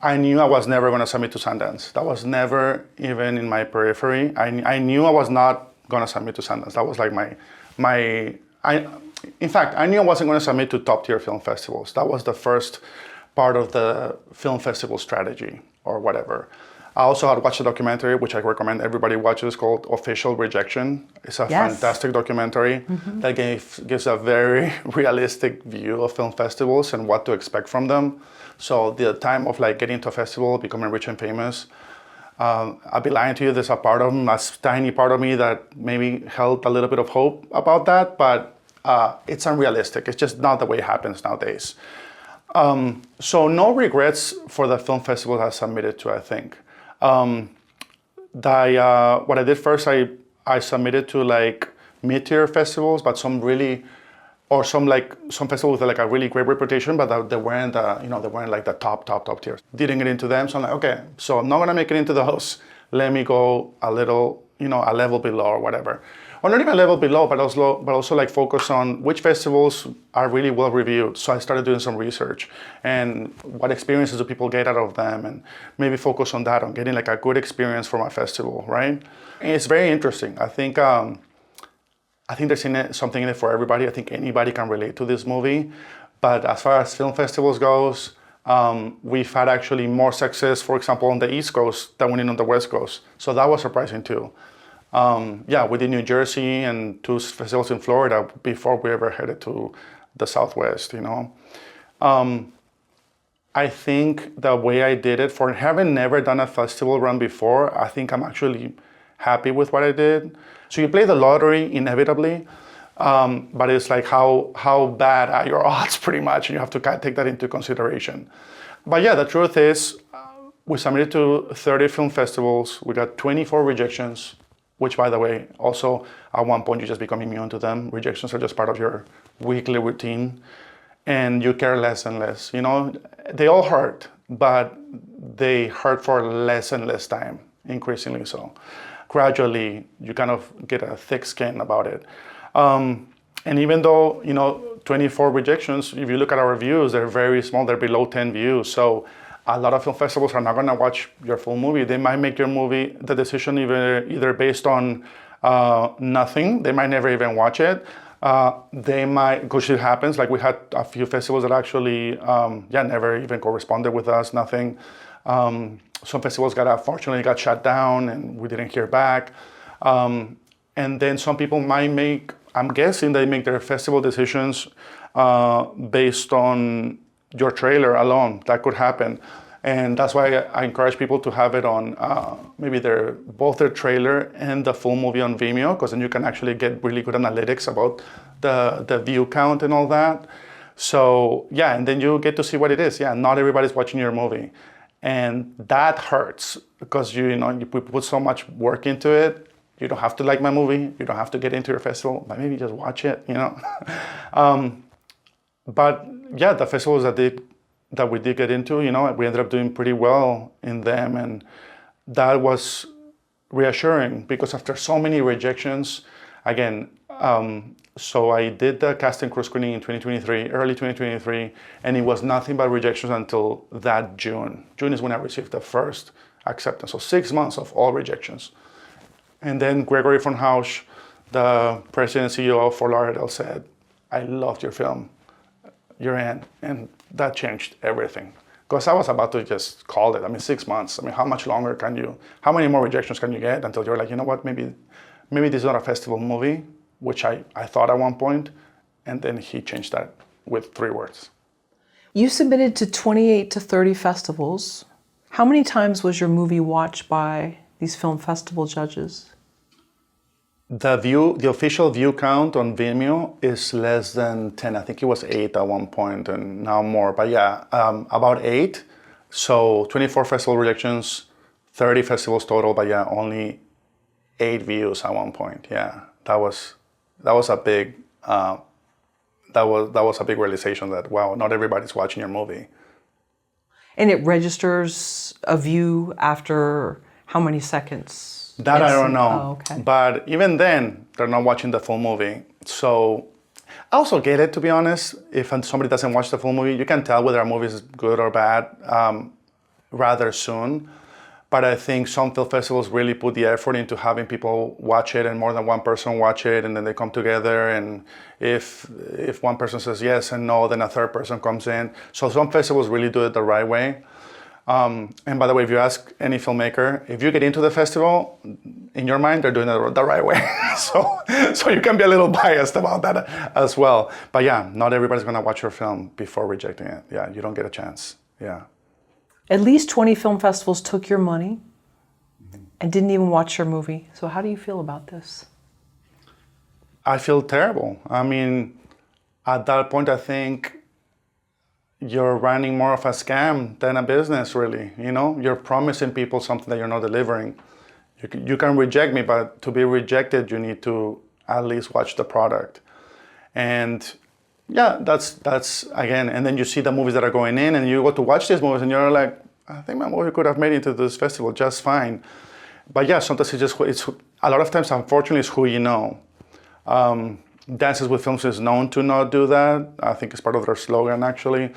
I knew I was never going to submit to Sundance. That was never even in my periphery. I knew I was not going to submit to Sundance. That was like in fact, I knew I wasn't going to submit to top tier film festivals. That was the first part of the film festival strategy or whatever. I also had watched a documentary, which I recommend everybody watches, called Official Rejection. It's a fantastic documentary that gives a very realistic view of film festivals and what to expect from them. So the time of like getting to a festival, becoming rich and famous, I'll be lying to you, there's a tiny part of me that maybe held a little bit of hope about that, but it's unrealistic. It's just not the way it happens nowadays. So no regrets for the film festivals I submitted to, I think. What I did first, I submitted to like mid-tier festivals, but some festivals with like a really great reputation, but they weren't like the top tiers. Didn't get into them, so I'm like, okay, so I'm not gonna make it into those. Let me go a little, a level below or whatever. Or not even a level below, but also like focus on which festivals are really well reviewed. So I started doing some research and what experiences do people get out of them, and maybe focus on that, on getting like a good experience from a festival, right? And it's very interesting. I think there's something in it for everybody. I think anybody can relate to this movie. But as far as film festivals goes, we've had actually more success, for example, on the East Coast than we did on the West Coast. So that was surprising too. We did New Jersey and 2 festivals in Florida before we ever headed to the Southwest, I think the way I did it, for having never done a festival run before, I think I'm actually happy with what I did. So you play the lottery inevitably, but it's like how bad are your odds pretty much, and you have to kind of take that into consideration. But yeah, the truth is, we submitted to 30 film festivals, we got 24 rejections, which, by the way, also at one point you just become immune to them. Rejections are just part of your weekly routine, and you care less and less. They all hurt, but they hurt for less and less time, increasingly so. Gradually, you kind of get a thick skin about it. And even though, 24 rejections, if you look at our reviews, they're very small, they're below 10 views. So a lot of film festivals are not going to watch your full movie. They might make your movie, the decision either based on nothing. They might never even watch it. They might, because it happens, like we had a few festivals that actually, never even corresponded with us, nothing. Some festivals unfortunately got shut down and we didn't hear back. And then some people I'm guessing they make their festival decisions based on your trailer alone. That could happen. And that's why I encourage people to have it on maybe both their trailer and the full movie on Vimeo, because then you can actually get really good analytics about the view count and all that. So and then you get to see what it is. Not everybody's watching your movie. And that hurts because you put so much work into it. You don't have to like my movie. You don't have to get into your festival, but maybe just watch it, But the festivals that we did get into, we ended up doing pretty well in them. And that was reassuring because after so many rejections, again, so I did the cast and crew screening in 2023, early 2023, and it was nothing but rejections until that June. June is when I received the first acceptance. So 6 months of all rejections. And then Gregory von Hausch, the president and CEO for Lauderdale, said, "I loved your film. You're in." And that changed everything. Because I was about to just call it. 6 months. How much longer how many more rejections can you get until you're like, you know what, maybe this is not a festival movie, which I thought at one point. And then he changed that with 3 words. You submitted to 28 to 30 festivals. How many times was your movie watched by these film festival judges? The official view count on Vimeo is less than 10. I think it was 8 at one point and now more. But yeah, about 8. So 24 festival rejections, 30 festivals total, but yeah, only 8 views at one point. Yeah, that was a big that was a big realization that wow, not everybody's watching your movie. And it registers a view after how many seconds? That I don't know. Oh, okay. But even then, they're not watching the full movie. So I also get it, to be honest. If somebody doesn't watch the full movie, you can tell whether a movie is good or bad rather soon. But I think some film festivals really put the effort into having people watch it and more than one person watch it, and then they come together. And if one person says yes and no, then a third person comes in. So some festivals really do it the right way. And by the way, if you ask any filmmaker, if you get into the festival, in your mind, they're doing it the right way. so you can be a little biased about that as well. But yeah, not everybody's going to watch your film before rejecting it. Yeah, you don't get a chance. Yeah. At least 20 film festivals took your money and didn't even watch your movie. So how do you feel about this? I feel terrible. I mean, at that point, I think you're running more of a scam than a business, really. You know, you're promising people something that you're not delivering. You can reject me, but to be rejected, you need to at least watch the product. And yeah, that's again, and then you see the movies that are going in, and you go to watch these movies, and you're like, I think my movie could have made it to this festival just fine. But yeah, sometimes it's a lot of times, unfortunately, it's who you know. Dances with Films is known to not do that. I think it's part of their slogan, actually.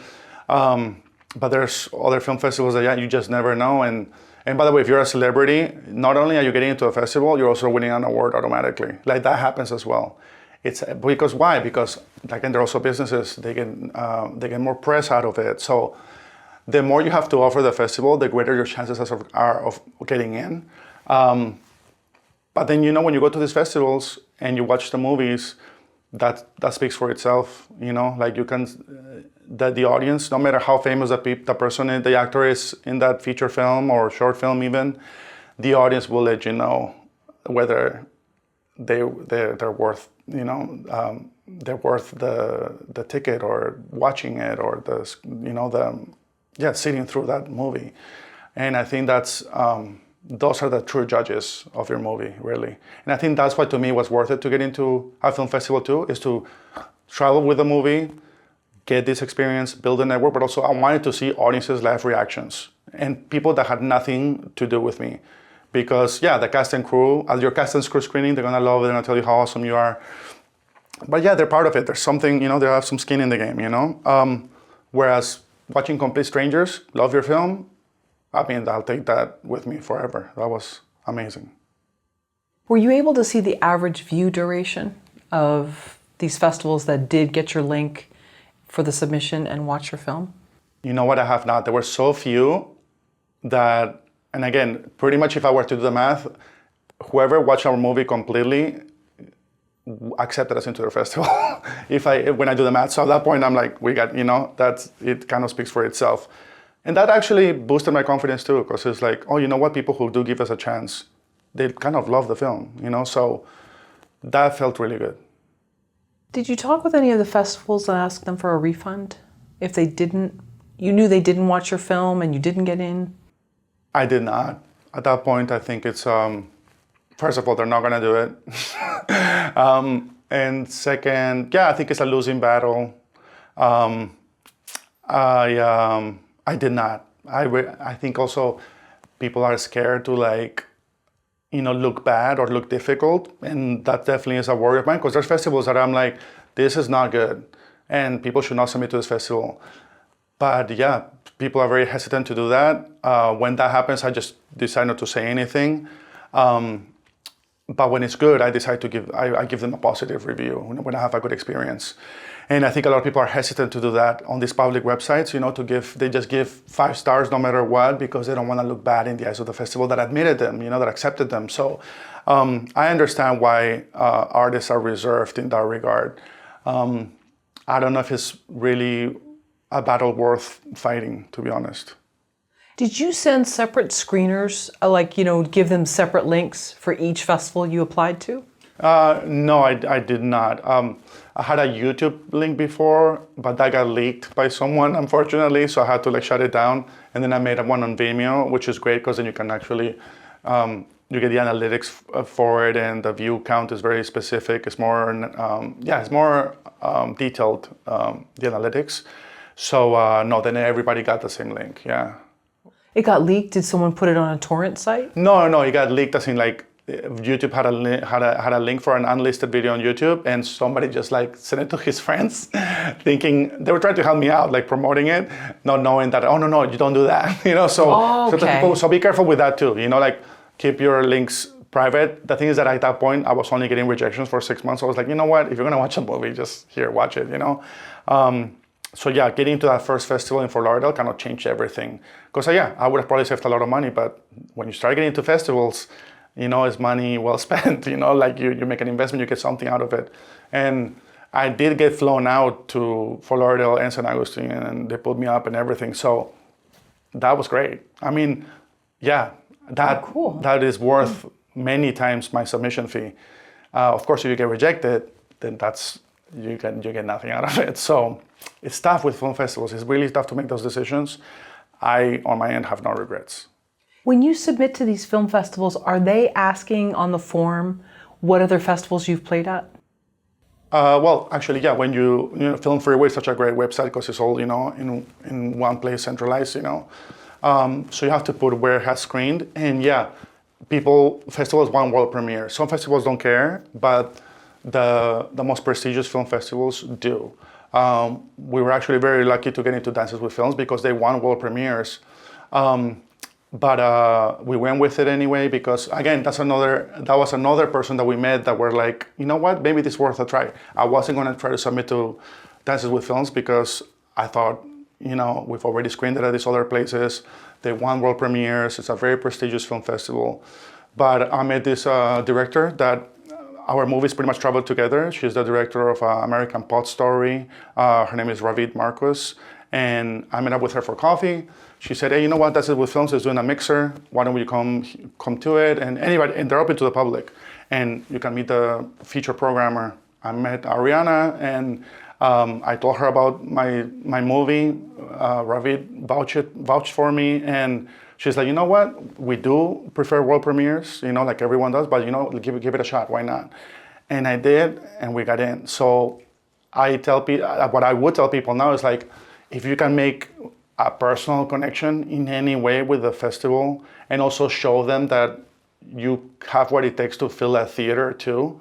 But there's other film festivals that, yeah, you just never know. And by the way, if you're a celebrity, not only are you getting into a festival, you're also winning an award automatically. Like, that happens as well. It's because why? Because, again, they're also businesses. They get more press out of it. So the more you have to offer the festival, the greater your chances are of getting in. But then, you know, when you go to these festivals and you watch the movies, that speaks for itself. You know, like you can, the audience, no matter how famous the person is, the actor is in that feature film or short film even, the audience will let you know whether they're worth, you know, they're worth the ticket or watching it or sitting through that movie. And I think that's those are the true judges of your movie, really. And I think that's why, to me, it was worth it to get into a film festival too, is to travel with the movie, get this experience, build a network, but also I wanted to see audiences' live reactions and people that had nothing to do with me. Because yeah, the cast and crew, at your cast and crew screening, they're gonna love it, they're gonna tell you how awesome you are. But yeah, they're part of it. There's something, you know, they have some skin in the game, you know? Whereas watching complete strangers love your film, I mean, I'll take that with me forever. That was amazing. Were you able to see the average view duration of these festivals that did get your link for the submission and watch your film? You know what, I have not. There were so few that, and again, pretty much if I were to do the math, whoever watched our movie completely accepted us into their festival. When I do the math. So at that point, I'm like, we got, you know, it kind of speaks for itself. And that actually boosted my confidence too, because it's like, oh, you know what, people who do give us a chance, they kind of love the film, you know, so that felt really good. Did you talk with any of the festivals and ask them for a refund? If you knew they didn't watch your film and you didn't get in? I did not. At that point, I think it's, first of all, they're not gonna do it. And second, yeah, I think it's a losing battle. I did not. I think also people are scared to, like, you know, look bad or look difficult. And that definitely is a worry of mine, because there's festivals that I'm like, this is not good and people should not submit to this festival. But yeah, people are very hesitant to do that. When that happens, I just decide not to say anything. But when it's good, I decide to I give them a positive review when I have a good experience. And I think a lot of people are hesitant to do that on these public websites, you know, they just give 5 stars no matter what, because they don't want to look bad in the eyes of the festival that admitted them, you know, that accepted them. So I understand why artists are reserved in that regard. I don't know if it's really a battle worth fighting, to be honest. Did you send separate screeners, like, you know, give them separate links for each festival you applied to? No, I did not. I had a YouTube link before, but that got leaked by someone, unfortunately, so I had to like shut it down. And then I made one on Vimeo, which is great because then you can actually, you get the analytics for it, and the view count is very specific. It's more, it's more detailed, the analytics. So no, then everybody got the same link, yeah. It got leaked? Did someone put it on a torrent site? No, it got leaked as in like, YouTube had a link for an unlisted video on YouTube, and somebody just like sent it to his friends, thinking they were trying to help me out, like promoting it, not knowing that, oh no, you don't do that, you know. So be careful with that too, you know, like keep your links private. The thing is that at that point I was only getting rejections for 6 months. So I was like, you know what, if you're gonna watch a movie, just here, watch it, you know. So yeah, getting to that first festival in Fort Lauderdale kind of changed everything. Because I would have probably saved a lot of money, but when you start getting into festivals, you know, it's money well spent, you know, like you make an investment, you get something out of it. And I did get flown out to Fort Lauderdale and San Agustin, and they put me up and everything. So that was great. I mean, yeah, that is worth many times my submission fee. Of course, if you get rejected, then you get nothing out of it. So it's tough with film festivals. It's really tough to make those decisions. I, on my end, have no regrets. When you submit to these film festivals, are they asking on the form what other festivals you've played at? Well, actually, yeah. When you know, Film Freeway is such a great website because it's all, you know, in one place, centralized, you know. So you have to put where it has screened, and yeah, festivals want world premiere. Some festivals don't care, but the most prestigious film festivals do. We were actually very lucky to get into Dances with Films because they want world premieres. But we went with it anyway because, again, that was another person that we met that were like, you know what, maybe this is worth a try. I wasn't going to try to submit to Dances with Films because I thought, you know, we've already screened it at these other places. They want world premieres. It's a very prestigious film festival. But I met this director that our movies pretty much traveled together. She's the director of American Pot Story. Her name is Ravid Marcus. And I met up with her for coffee. She said, hey, you know what, That's It With Films is doing a mixer. Why don't we come to it? And they're open to the public. And you can meet the feature programmer. I met Ariana, and I told her about my movie. Ravid vouched for me, and she's like, you know what, we do prefer world premieres, you know, like everyone does, but you know, give it a shot, why not? And I did, and we got in. So I tell people, what I would tell people now is like, if you can make a personal connection in any way with the festival and also show them that you have what it takes to fill a theater too,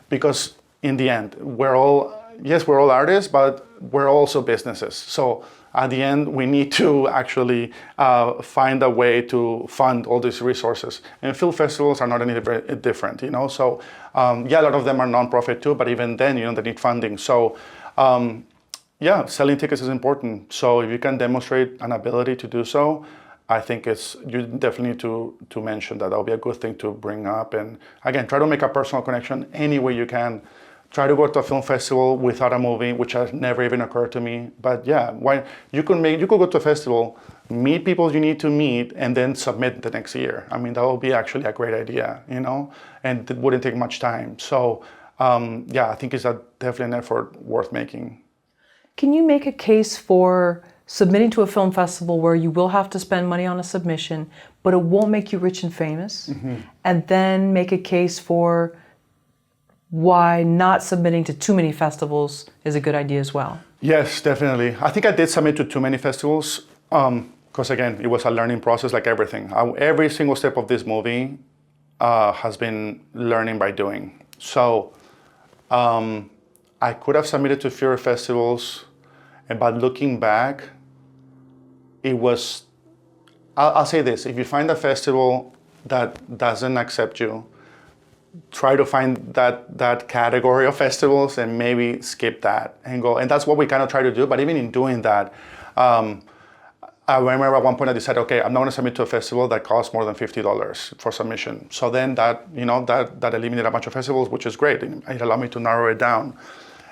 because in the end, we're all artists, but we're also businesses. So at the end, we need to actually find a way to fund all these resources. And film festivals are not any different, you know? So a lot of them are nonprofit too, but even then, you know, they need funding. So yeah, selling tickets is important. So if you can demonstrate an ability to do so, I think you definitely need to mention that. That'll be a good thing to bring up. And again, try to make a personal connection any way you can. Try to go to a film festival without a movie, which has never even occurred to me. But yeah, you could go to a festival, meet people you need to meet, and then submit the next year. I mean, that would be actually a great idea, you know, and it wouldn't take much time. So I think it's definitely an effort worth making. Can you make a case for submitting to a film festival where you will have to spend money on a submission, but it won't make you rich and famous? Mm-hmm. And then make a case for why not submitting to too many festivals is a good idea as well? Yes, definitely. I think I did submit to too many festivals because, again, it was a learning process like everything. Every single step of this movie has been learning by doing. So I could have submitted to fewer festivals, but looking back, it was, I'll say this, if you find a festival that doesn't accept you, try to find that category of festivals and maybe skip that and go. And that's what we kind of try to do. But even in doing that, I remember at one point I decided, okay, I'm not going to submit to a festival that costs more than $50 for submission. So then that eliminated a bunch of festivals, which is great. It allowed me to narrow it down.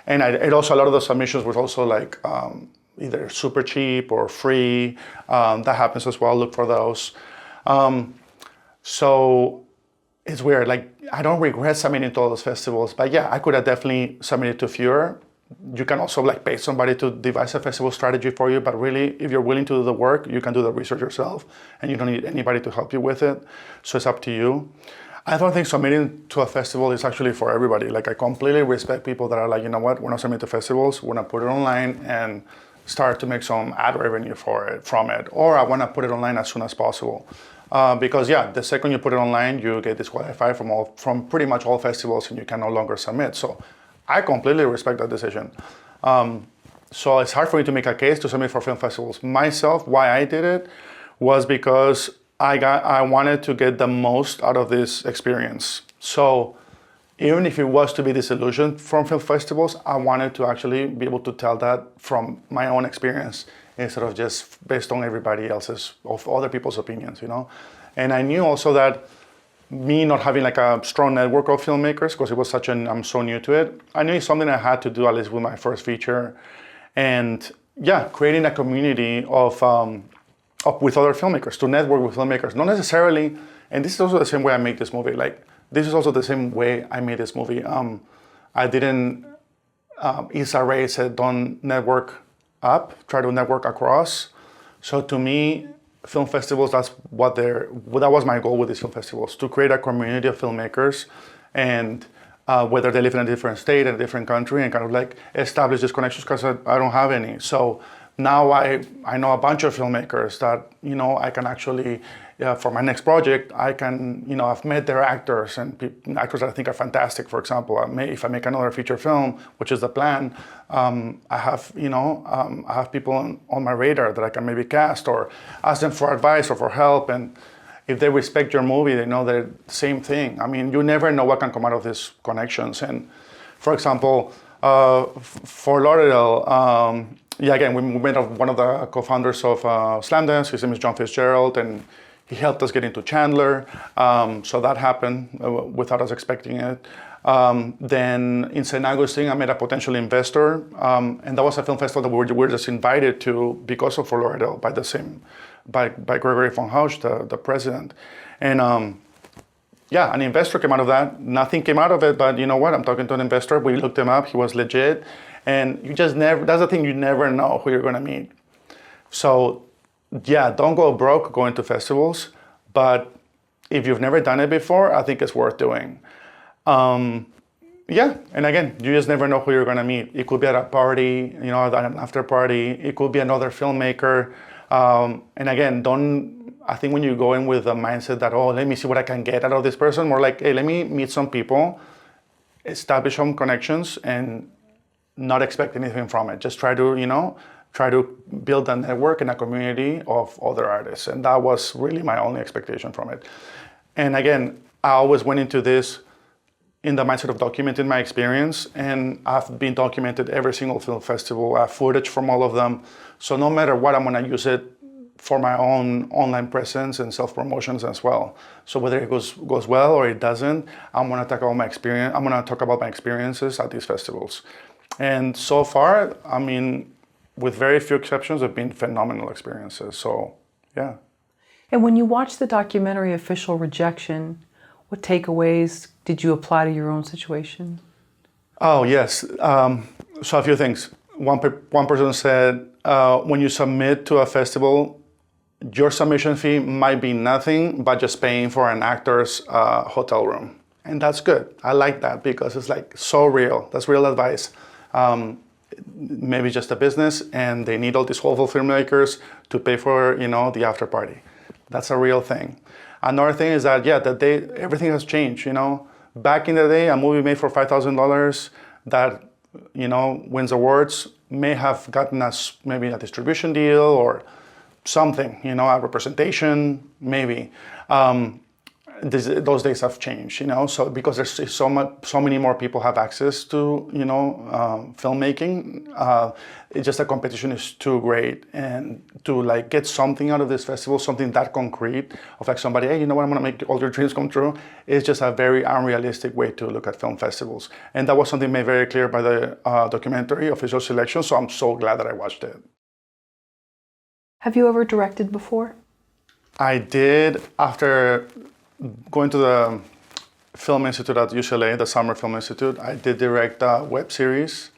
And it also, a lot of the submissions were also like either super cheap or free. That happens as well. Look for those. So it's weird. Like I don't regret submitting to all those festivals, but yeah, I could have definitely submitted to fewer. You can also like pay somebody to devise a festival strategy for you, but really, if you're willing to do the work, you can do the research yourself, and you don't need anybody to help you with it. So it's up to you. I don't think submitting to a festival is actually for everybody. Like I completely respect people that are like, you know what, we're not submitting to festivals, we're gonna put it online and start to make some ad revenue from it, or I wanna put it online as soon as possible. Because yeah, the second you put it online, you get disqualified from pretty much all festivals, and you can no longer submit. So I completely respect that decision. So it's hard for me to make a case to submit for film festivals. Myself, why I did it was because I wanted to get the most out of this experience. So even if it was to be disillusioned from film festivals, I wanted to actually be able to tell that from my own experience instead of just based on everybody else's, of other people's opinions, you know? And I knew also that me not having like a strong network of filmmakers, because it was I'm so new to it, I knew it's something I had to do at least with my first feature. And yeah, creating a community of with other filmmakers, to network with filmmakers, not necessarily, and this is also the same way I make this movie, like this is also the same way I made this movie. I didn't, Issa Rae said, don't network up, try to network across. So to me, film festivals, that was my goal with these film festivals, to create a community of filmmakers, and whether they live in a different state, in a different country, and kind of like establish these connections, because I don't have any. So now I know a bunch of filmmakers that, you know, I can actually, for my next project, I can, you know, I've met their actors, and actors that I think are fantastic. For example, if I make another feature film, which is the plan, I have, you know, I have people on my radar that I can maybe cast or ask them for advice or for help. And if they respect your movie, they know the same thing. I mean, you never know what can come out of these connections. And for example, for Lauderdale, yeah, again, we met one of the co-founders of Slamdance. His name is John Fitzgerald, and he helped us get into Chandler. So that happened without us expecting it. Then in St. Augustine, I met a potential investor, and that was a film festival that we were just invited to because of Fort Lauderdale by Gregory von Hausch, the president. And yeah, an investor came out of that. Nothing came out of it, but you know what? I'm talking to an investor. We looked him up. He was legit. And you just never, that's the thing, you never know who you're going to meet. So yeah, don't go broke going to festivals, but if you've never done it before, I think it's worth doing. Yeah, and again, you just never know who you're going to meet. It could be at a party, you know, at an after party. It could be another filmmaker. And again, I think when you go in with the mindset that, oh, let me see what I can get out of this person, more like, hey, let me meet some people, establish some connections, and not expect anything from it. Just try to build a network and a community of other artists. And that was really my only expectation from it. And again, I always went into this in the mindset of documenting my experience, and I've been documented every single film festival. I have footage from all of them. So no matter what, I'm gonna use it for my own online presence and self-promotions as well. So whether it goes well or it doesn't, I'm gonna talk about my experience. I'm gonna talk about my experiences at these festivals. And so far, I mean, with very few exceptions, have been phenomenal experiences. So, yeah. And when you watch the documentary Official Rejection, what takeaways did you apply to your own situation? Oh, yes. So a few things. One person said, when you submit to a festival, your submission fee might be nothing, but just paying for an actor's hotel room. And that's good. I like that because it's like so real. That's real advice. Maybe just a business, and they need all these hopeful filmmakers to pay for, you know, the after party. That's a real thing. Another thing is that, yeah, everything has changed, you know. Back in the day, a movie made for $5,000 that, you know, wins awards may have gotten us maybe a distribution deal or something, you know, a representation, maybe. Those days have changed, you know, so because there's so many more people have access to, you know, filmmaking, it's just the competition is too great. And to like get something out of this festival, something that concrete of like somebody, hey, you know what, I'm gonna make all your dreams come true, is just a very unrealistic way to look at film festivals. And that was something made very clear by the documentary Official Selection, so I'm so glad that I watched it. Have you ever directed before? I did after going to the Film Institute at UCLA, the Summer Film Institute. I did direct a web series.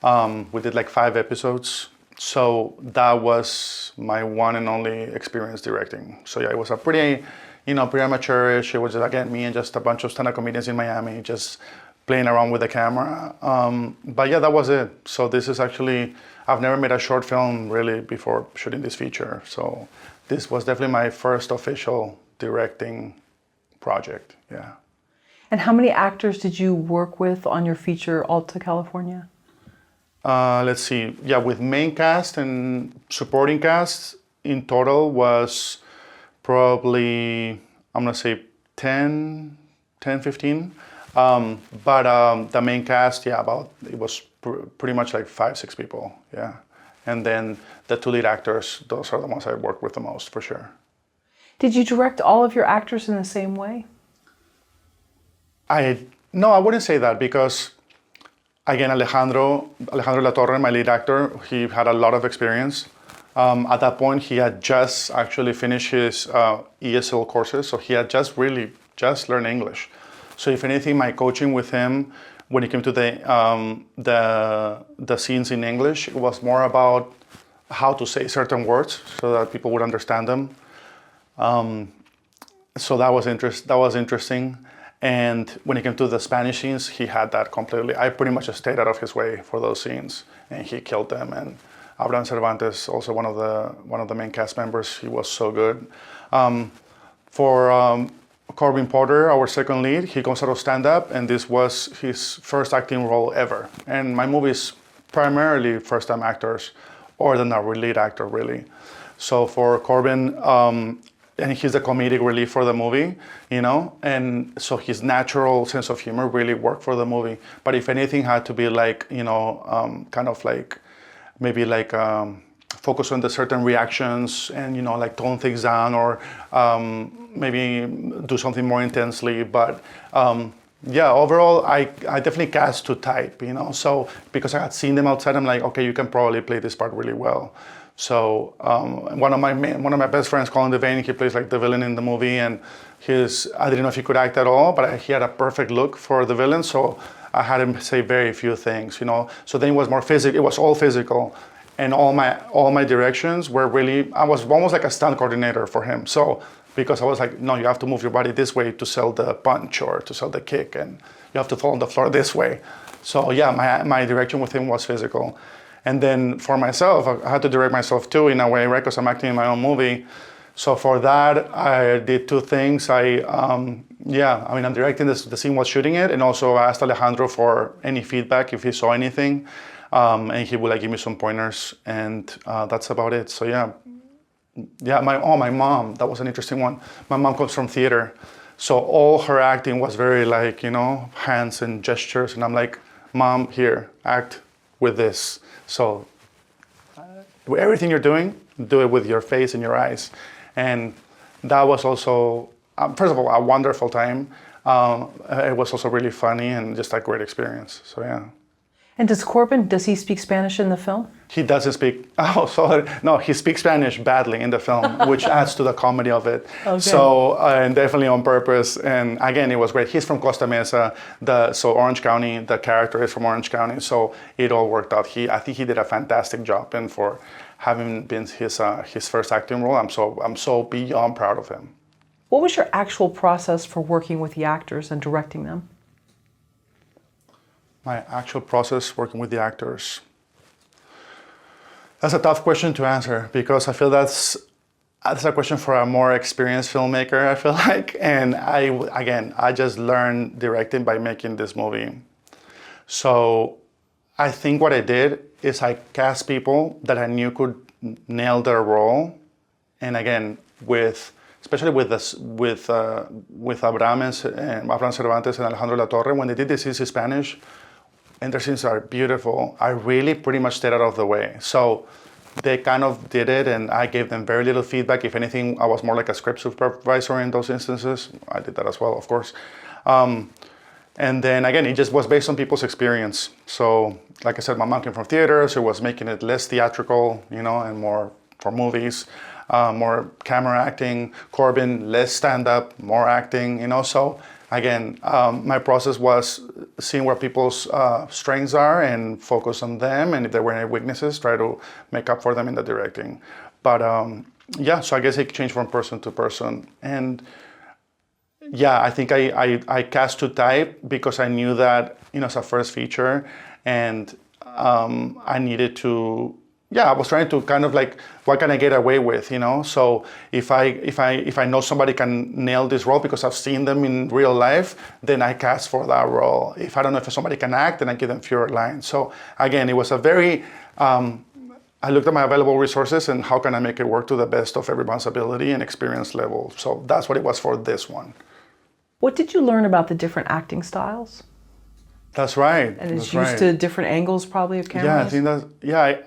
We did like 5 episodes. So that was my one and only experience directing. So yeah, it was a pretty amateurish. It was, again, me and just a bunch of stand-up comedians in Miami, just playing around with the camera. But yeah, that was it. So this is actually, I've never made a short film really before shooting this feature. So this was definitely my first official directing project, yeah. And how many actors did you work with on your feature, Alta California? Let's see, yeah, with main cast and supporting cast, in total was probably, I'm gonna say 10, 15. But the main cast, yeah, it was pretty much like 5-6 people, yeah. And then the 2 lead actors, those are the ones I worked with the most, for sure. Did you direct all of your actors in the same way? No, I wouldn't say that, because again, Alejandro Latorre, my lead actor, he had a lot of experience. At that point, he had just actually finished his ESL courses, so he had just learned English. So if anything, my coaching with him, when it came to the scenes in English, it was more about how to say certain words so that people would understand them. So that was interesting. And when it came to the Spanish scenes, he had that completely. I pretty much just stayed out of his way for those scenes, and he killed them. And Abraham Cervantes, also one of the main cast members, he was so good. For Corbin Porter, our second lead, he comes out of stand-up, and this was his first acting role ever. And my movies primarily first-time actors, or the lead actor, really. So for Corbin, and he's the comedic relief for the movie, and so his natural sense of humor really worked for the movie. But if anything, had to be like, kind of like, maybe like focus on the certain reactions and, like tone things down, or maybe do something more intensely. But yeah, overall, I definitely cast to type, so because I had seen them outside, I'm like, okay, you can probably play this part really well. So one of my best friends, Colin Devane, he plays like the villain in the movie, and I didn't know if he could act at all, but he had a perfect look for the villain, so I had him say very few things, So then it was more physical. It was all physical, and all my directions were really. I was almost like a stunt coordinator for him. So because I was like, no, you have to move your body this way to sell the punch or to sell the kick, and you have to fall on the floor this way. So yeah, my direction with him was physical. And then for myself, I had to direct myself too, in a way, right? Because I'm acting in my own movie. So for that, I did 2 things. I'm directing the scene while shooting it, and also I asked Alejandro for any feedback if he saw anything, and he would give me some pointers, and that's about it. So yeah, my mom, that was an interesting one. My mom comes from theater, so all her acting was very hands and gestures, and I'm like, Mom, here, act with this. So everything you're doing, do it with your face and your eyes. And that was also, first of all, a wonderful time. It was also really funny and just a great experience. So yeah. And does he speak Spanish in the film? He doesn't speak, no, he speaks Spanish badly in the film, which adds to the comedy of it. Okay. So, and definitely on purpose. And again, it was great. He's from Costa Mesa, so Orange County, the character is from Orange County, so it all worked out. I think he did a fantastic job, and for having been his first acting role, I'm so beyond proud of him. What was your actual process for working with the actors and directing them? My actual process working with the actors. That's a tough question to answer, because I feel that's a question for a more experienced filmmaker, I feel like. And I just learned directing by making this movie. So I think what I did is I cast people that I knew could nail their role. And again, especially with Abraham Cervantes and Alejandro Latorre, when they did this in Spanish, and their scenes are beautiful, I really pretty much stayed out of the way. So they kind of did it, and I gave them very little feedback. If anything, I was more like a script supervisor in those instances. I did that as well, of course. And then again, it just was based on people's experience. So like I said, my mom came from theater, so it was making it less theatrical, and more for movies, more camera acting. Corbin, less stand-up, more acting, So again, my process was seeing where people's strengths are and focus on them, and if there were any weaknesses, try to make up for them in the directing. But yeah, so I guess it changed from person to person. And yeah, I think I cast to type because I knew that, it's a first feature, and I needed to, I was trying to kind of like, what can I get away with, So if I know somebody can nail this role because I've seen them in real life, then I cast for that role. If I don't know if somebody can act, then I give them fewer lines. So again, it was a very, I looked at my available resources and how can I make it work to the best of everyone's ability and experience level. So that's what it was for this one. What did you learn about the different acting styles? That's right. And it's used to different angles probably of cameras? Yeah, I think that's,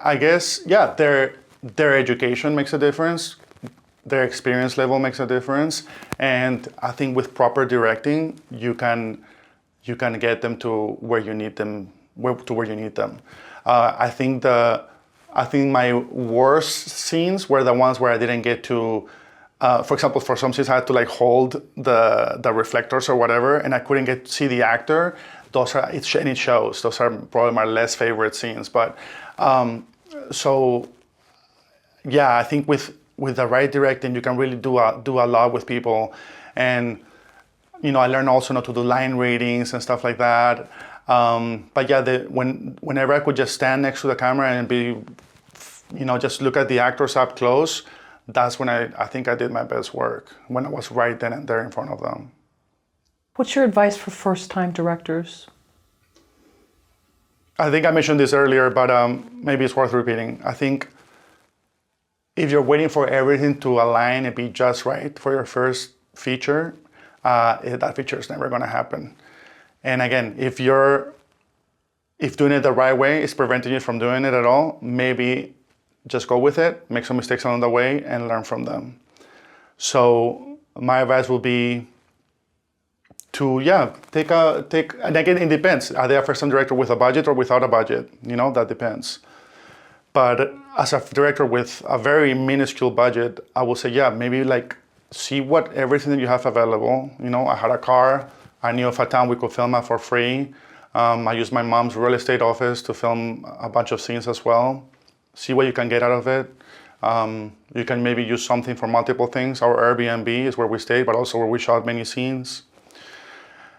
I guess, their education makes a difference. Their experience level makes a difference. And I think with proper directing, you can get them to where you need them, where you need them. I think my worst scenes were the ones where I didn't get to, for example, for some scenes I had to like hold the reflectors or whatever, and I couldn't get to see the actor. It shows. Those are probably my less favorite scenes. But so yeah, I think with the right directing, you can really do a lot with people. And I learned also not to do line readings and stuff like that. But yeah, whenever I could just stand next to the camera and be, just look at the actors up close, that's when I think I did my best work, when I was right then and there in front of them. What's your advice for first-time directors? I think I mentioned this earlier, but maybe it's worth repeating. I think if you're waiting for everything to align and be just right for your first feature, that feature is never going to happen. And again, if doing it the right way is preventing you from doing it at all, maybe just go with it, make some mistakes along the way, and learn from them. So my advice will be to take, and again, it depends. Are they a first-time director with a budget or without a budget? That depends. But as a director with a very minuscule budget, I will say, maybe like see everything that you have available. I had a car. I knew of a town we could film at for free. I used my mom's real estate office to film a bunch of scenes as well. See what you can get out of it. You can maybe use something for multiple things. Our Airbnb is where we stayed, but also where we shot many scenes.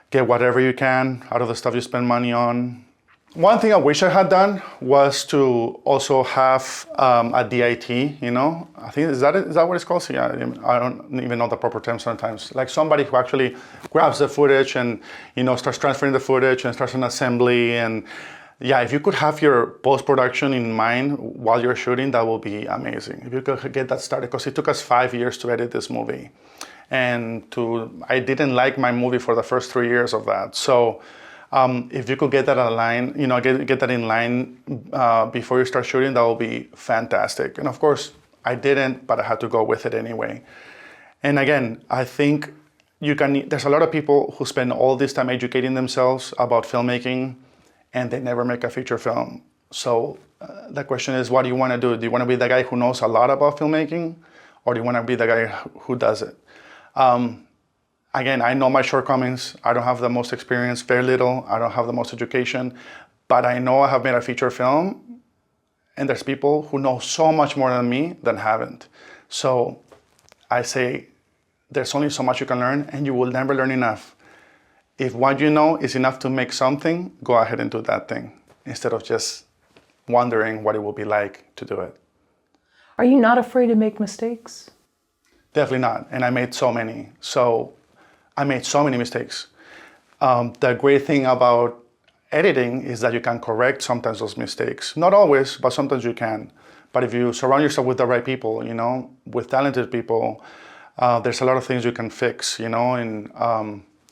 Get whatever you can out of the stuff you spend money on. One thing I wish I had done was to also have a DIT, I think, is that what it's called? Yeah, I don't even know the proper term sometimes. Like somebody who actually grabs the footage and, starts transferring the footage and starts an assembly. And yeah, if you could have your post-production in mind while you're shooting, that would be amazing. If you could get that started, because it took us 5 years to edit this movie. And I didn't like my movie for the first 3 years of that. So if you could get that aligned, get that in line before you start shooting, that will be fantastic. And of course, I didn't, but I had to go with it anyway. And again, I think there's a lot of people who spend all this time educating themselves about filmmaking, and they never make a feature film. So the question is, what do you want to do? Do you want to be the guy who knows a lot about filmmaking, or do you want to be the guy who does it? Again, I know my shortcomings. I don't have the most experience, very little. I don't have the most education, but I know I have made a feature film, and there's people who know so much more than me than haven't. So I say, there's only so much you can learn, and you will never learn enough. If what you know is enough to make something, go ahead and do that thing, instead of just wondering what it will be like to do it. Are you not afraid to make mistakes? Definitely not, and I made so many. So I made so many mistakes. The great thing about editing is that you can correct sometimes those mistakes. Not always, but sometimes you can. But if you surround yourself with the right people, with talented people, there's a lot of things you can fix,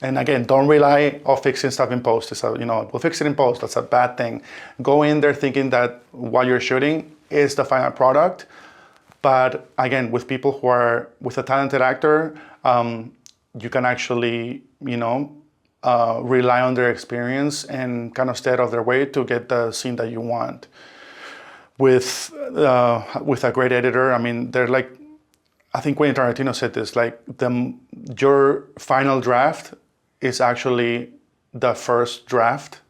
and again, don't rely on fixing stuff in post. We'll fix it in post. That's a bad thing. Go in there thinking that what you're shooting is the final product. But again, with people who are with a talented actor, you can actually, rely on their experience and kind of stay out of their way to get the scene that you want. With a great editor, I think Quentin Tarantino said this, your final draft is actually the first draft,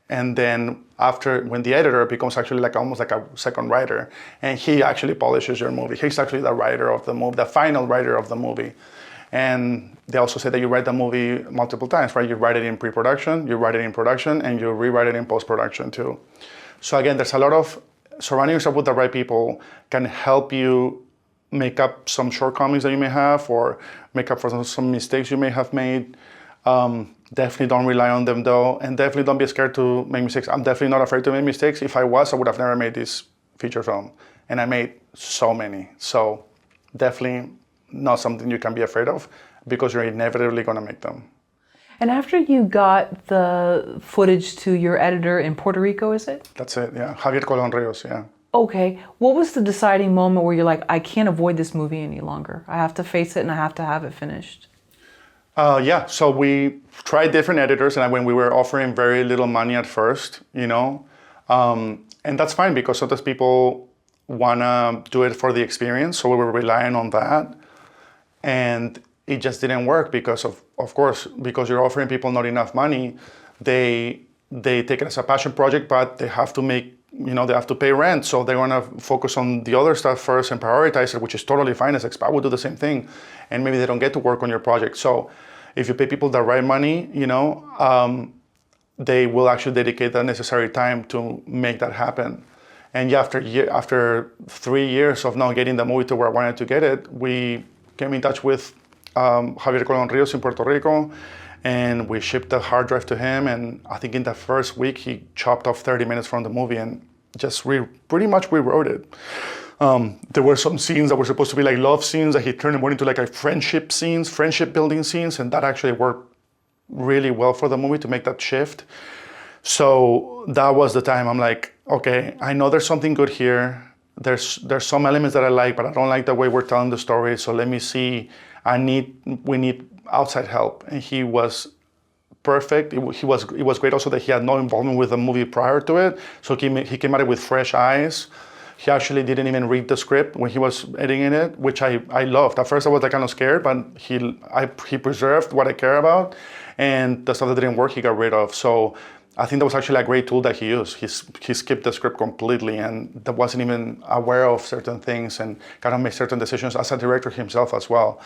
and then after, when the editor becomes actually like almost like a second writer, and he actually polishes your movie. He's actually the writer of the movie, the final writer of the movie. And they also say that you write the movie multiple times, right? You write it in pre-production, you write it in production, and you rewrite it in post-production too. So again, there's a lot of surrounding yourself with the right people can help you make up some shortcomings that you may have, or make up for some mistakes you may have made. Definitely don't rely on them though, and definitely don't be scared to make mistakes. I'm definitely not afraid to make mistakes. If I was, I would have never made this feature film, and I made so many. So definitely not something you can be afraid of, because you're inevitably going to make them. And after you got the footage to your editor in Puerto Rico, is it? That's it, yeah. Javier Colon Rios, yeah. Okay. What was the deciding moment where you're like, I can't avoid this movie any longer. I have to face it and I have to have it finished? Yeah, so we tried different editors, and when we were offering very little money at first, you know, and that's fine, because sometimes people want to do it for the experience, so we were relying on that, and it just didn't work because of course, because you're offering people not enough money, they take it as a passion project, but they have to make, you know, they have to pay rent, so they want to focus on the other stuff first and prioritize it, which is totally fine. As expat would do the same thing, and maybe they don't get to work on your project. So if you pay people the right money, you know, they will actually dedicate the necessary time to make that happen. And yeah, after 3 years of not getting the movie to where I wanted to get it, we came in touch with Javier Colon Rios in Puerto Rico, and we shipped the hard drive to him, and I think in the first week he chopped off 30 minutes from the movie and just pretty much rewrote it. There were some scenes that were supposed to be like love scenes that he turned more into like a friendship building scenes, and that actually worked really well for the movie to make that shift. So that was the time I'm like, okay, I know there's something good here. There's some elements that I like, but I don't like the way we're telling the story. So let me see. We need outside help. And he was perfect. It was great also that he had no involvement with the movie prior to it. So he came at it with fresh eyes. He actually didn't even read the script when he was editing it, which I loved. At first I was like kind of scared, but he preserved what I care about, and the stuff that didn't work he got rid of. So I think that was actually a great tool that he used. He skipped the script completely, and that wasn't even aware of certain things, and kind of made certain decisions as a director himself as well.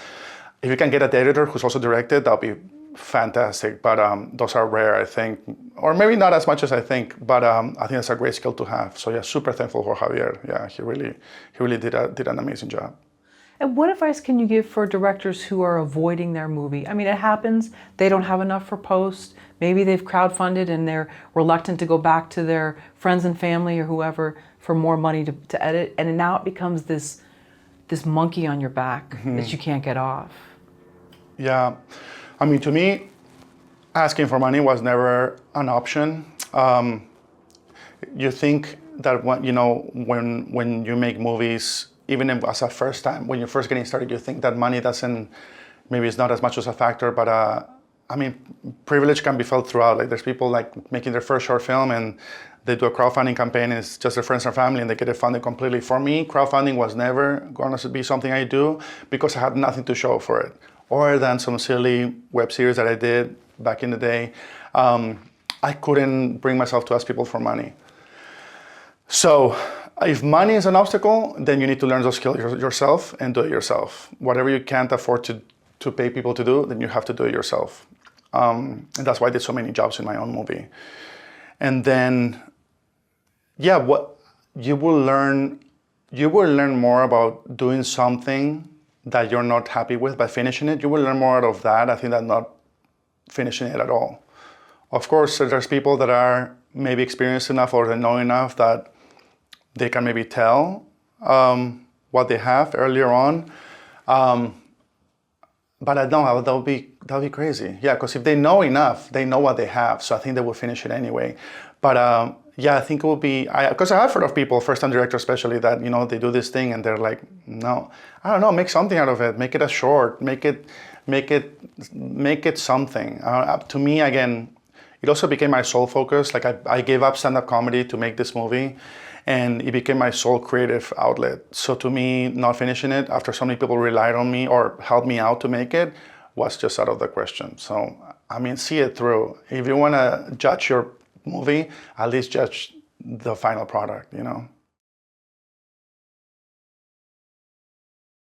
If you can get an editor who's also directed, that'll be fantastic. But those are rare, I think, or maybe not as much as I think. But I think that's a great skill to have. So yeah, super thankful for Javier. Yeah, he really did an amazing job. And what advice can you give for directors who are avoiding their movie? I mean, it happens. They don't have enough for post. Maybe they've crowdfunded and they're reluctant to go back to their friends and family or whoever for more money to edit. And now it becomes this monkey on your back that you can't get off. Yeah. I mean, to me, asking for money was never an option. You think that when you make movies, even as a first time, when you're first getting started, you think that money maybe it's not as much as a factor, but I mean, privilege can be felt throughout. Like there's people like making their first short film and they do a crowdfunding campaign and it's just their friends and family and they get it funded completely. For me, crowdfunding was never going to be something I do because I had nothing to show for it, other than some silly web series that I did back in the day. I couldn't bring myself to ask people for money. So if money is an obstacle, then you need to learn those skills yourself and do it yourself. Whatever you can't afford to pay people to do, then you have to do it yourself. And that's why I did so many jobs in my own movie. And then, yeah, what you will learn more about doing something that you're not happy with by finishing it. You will learn more out of that, I think, than not finishing it at all. Of course, there's people that are maybe experienced enough or they know enough that they can maybe tell what they have earlier on. But I don't, that would be crazy. Yeah, because if they know enough, they know what they have. So I think they will finish it anyway. But yeah, I think it will be, because I have heard of people, first-time directors especially, that, they do this thing and they're like, no, I don't know, make something out of it. Make it a short, make it something. To me, again, it also became my sole focus. Like I gave up stand-up comedy to make this movie, and it became my sole creative outlet. So to me, not finishing it after so many people relied on me or helped me out to make it was just out of the question. So I mean, see it through. If you want to judge your movie, at least judge the final product, you know?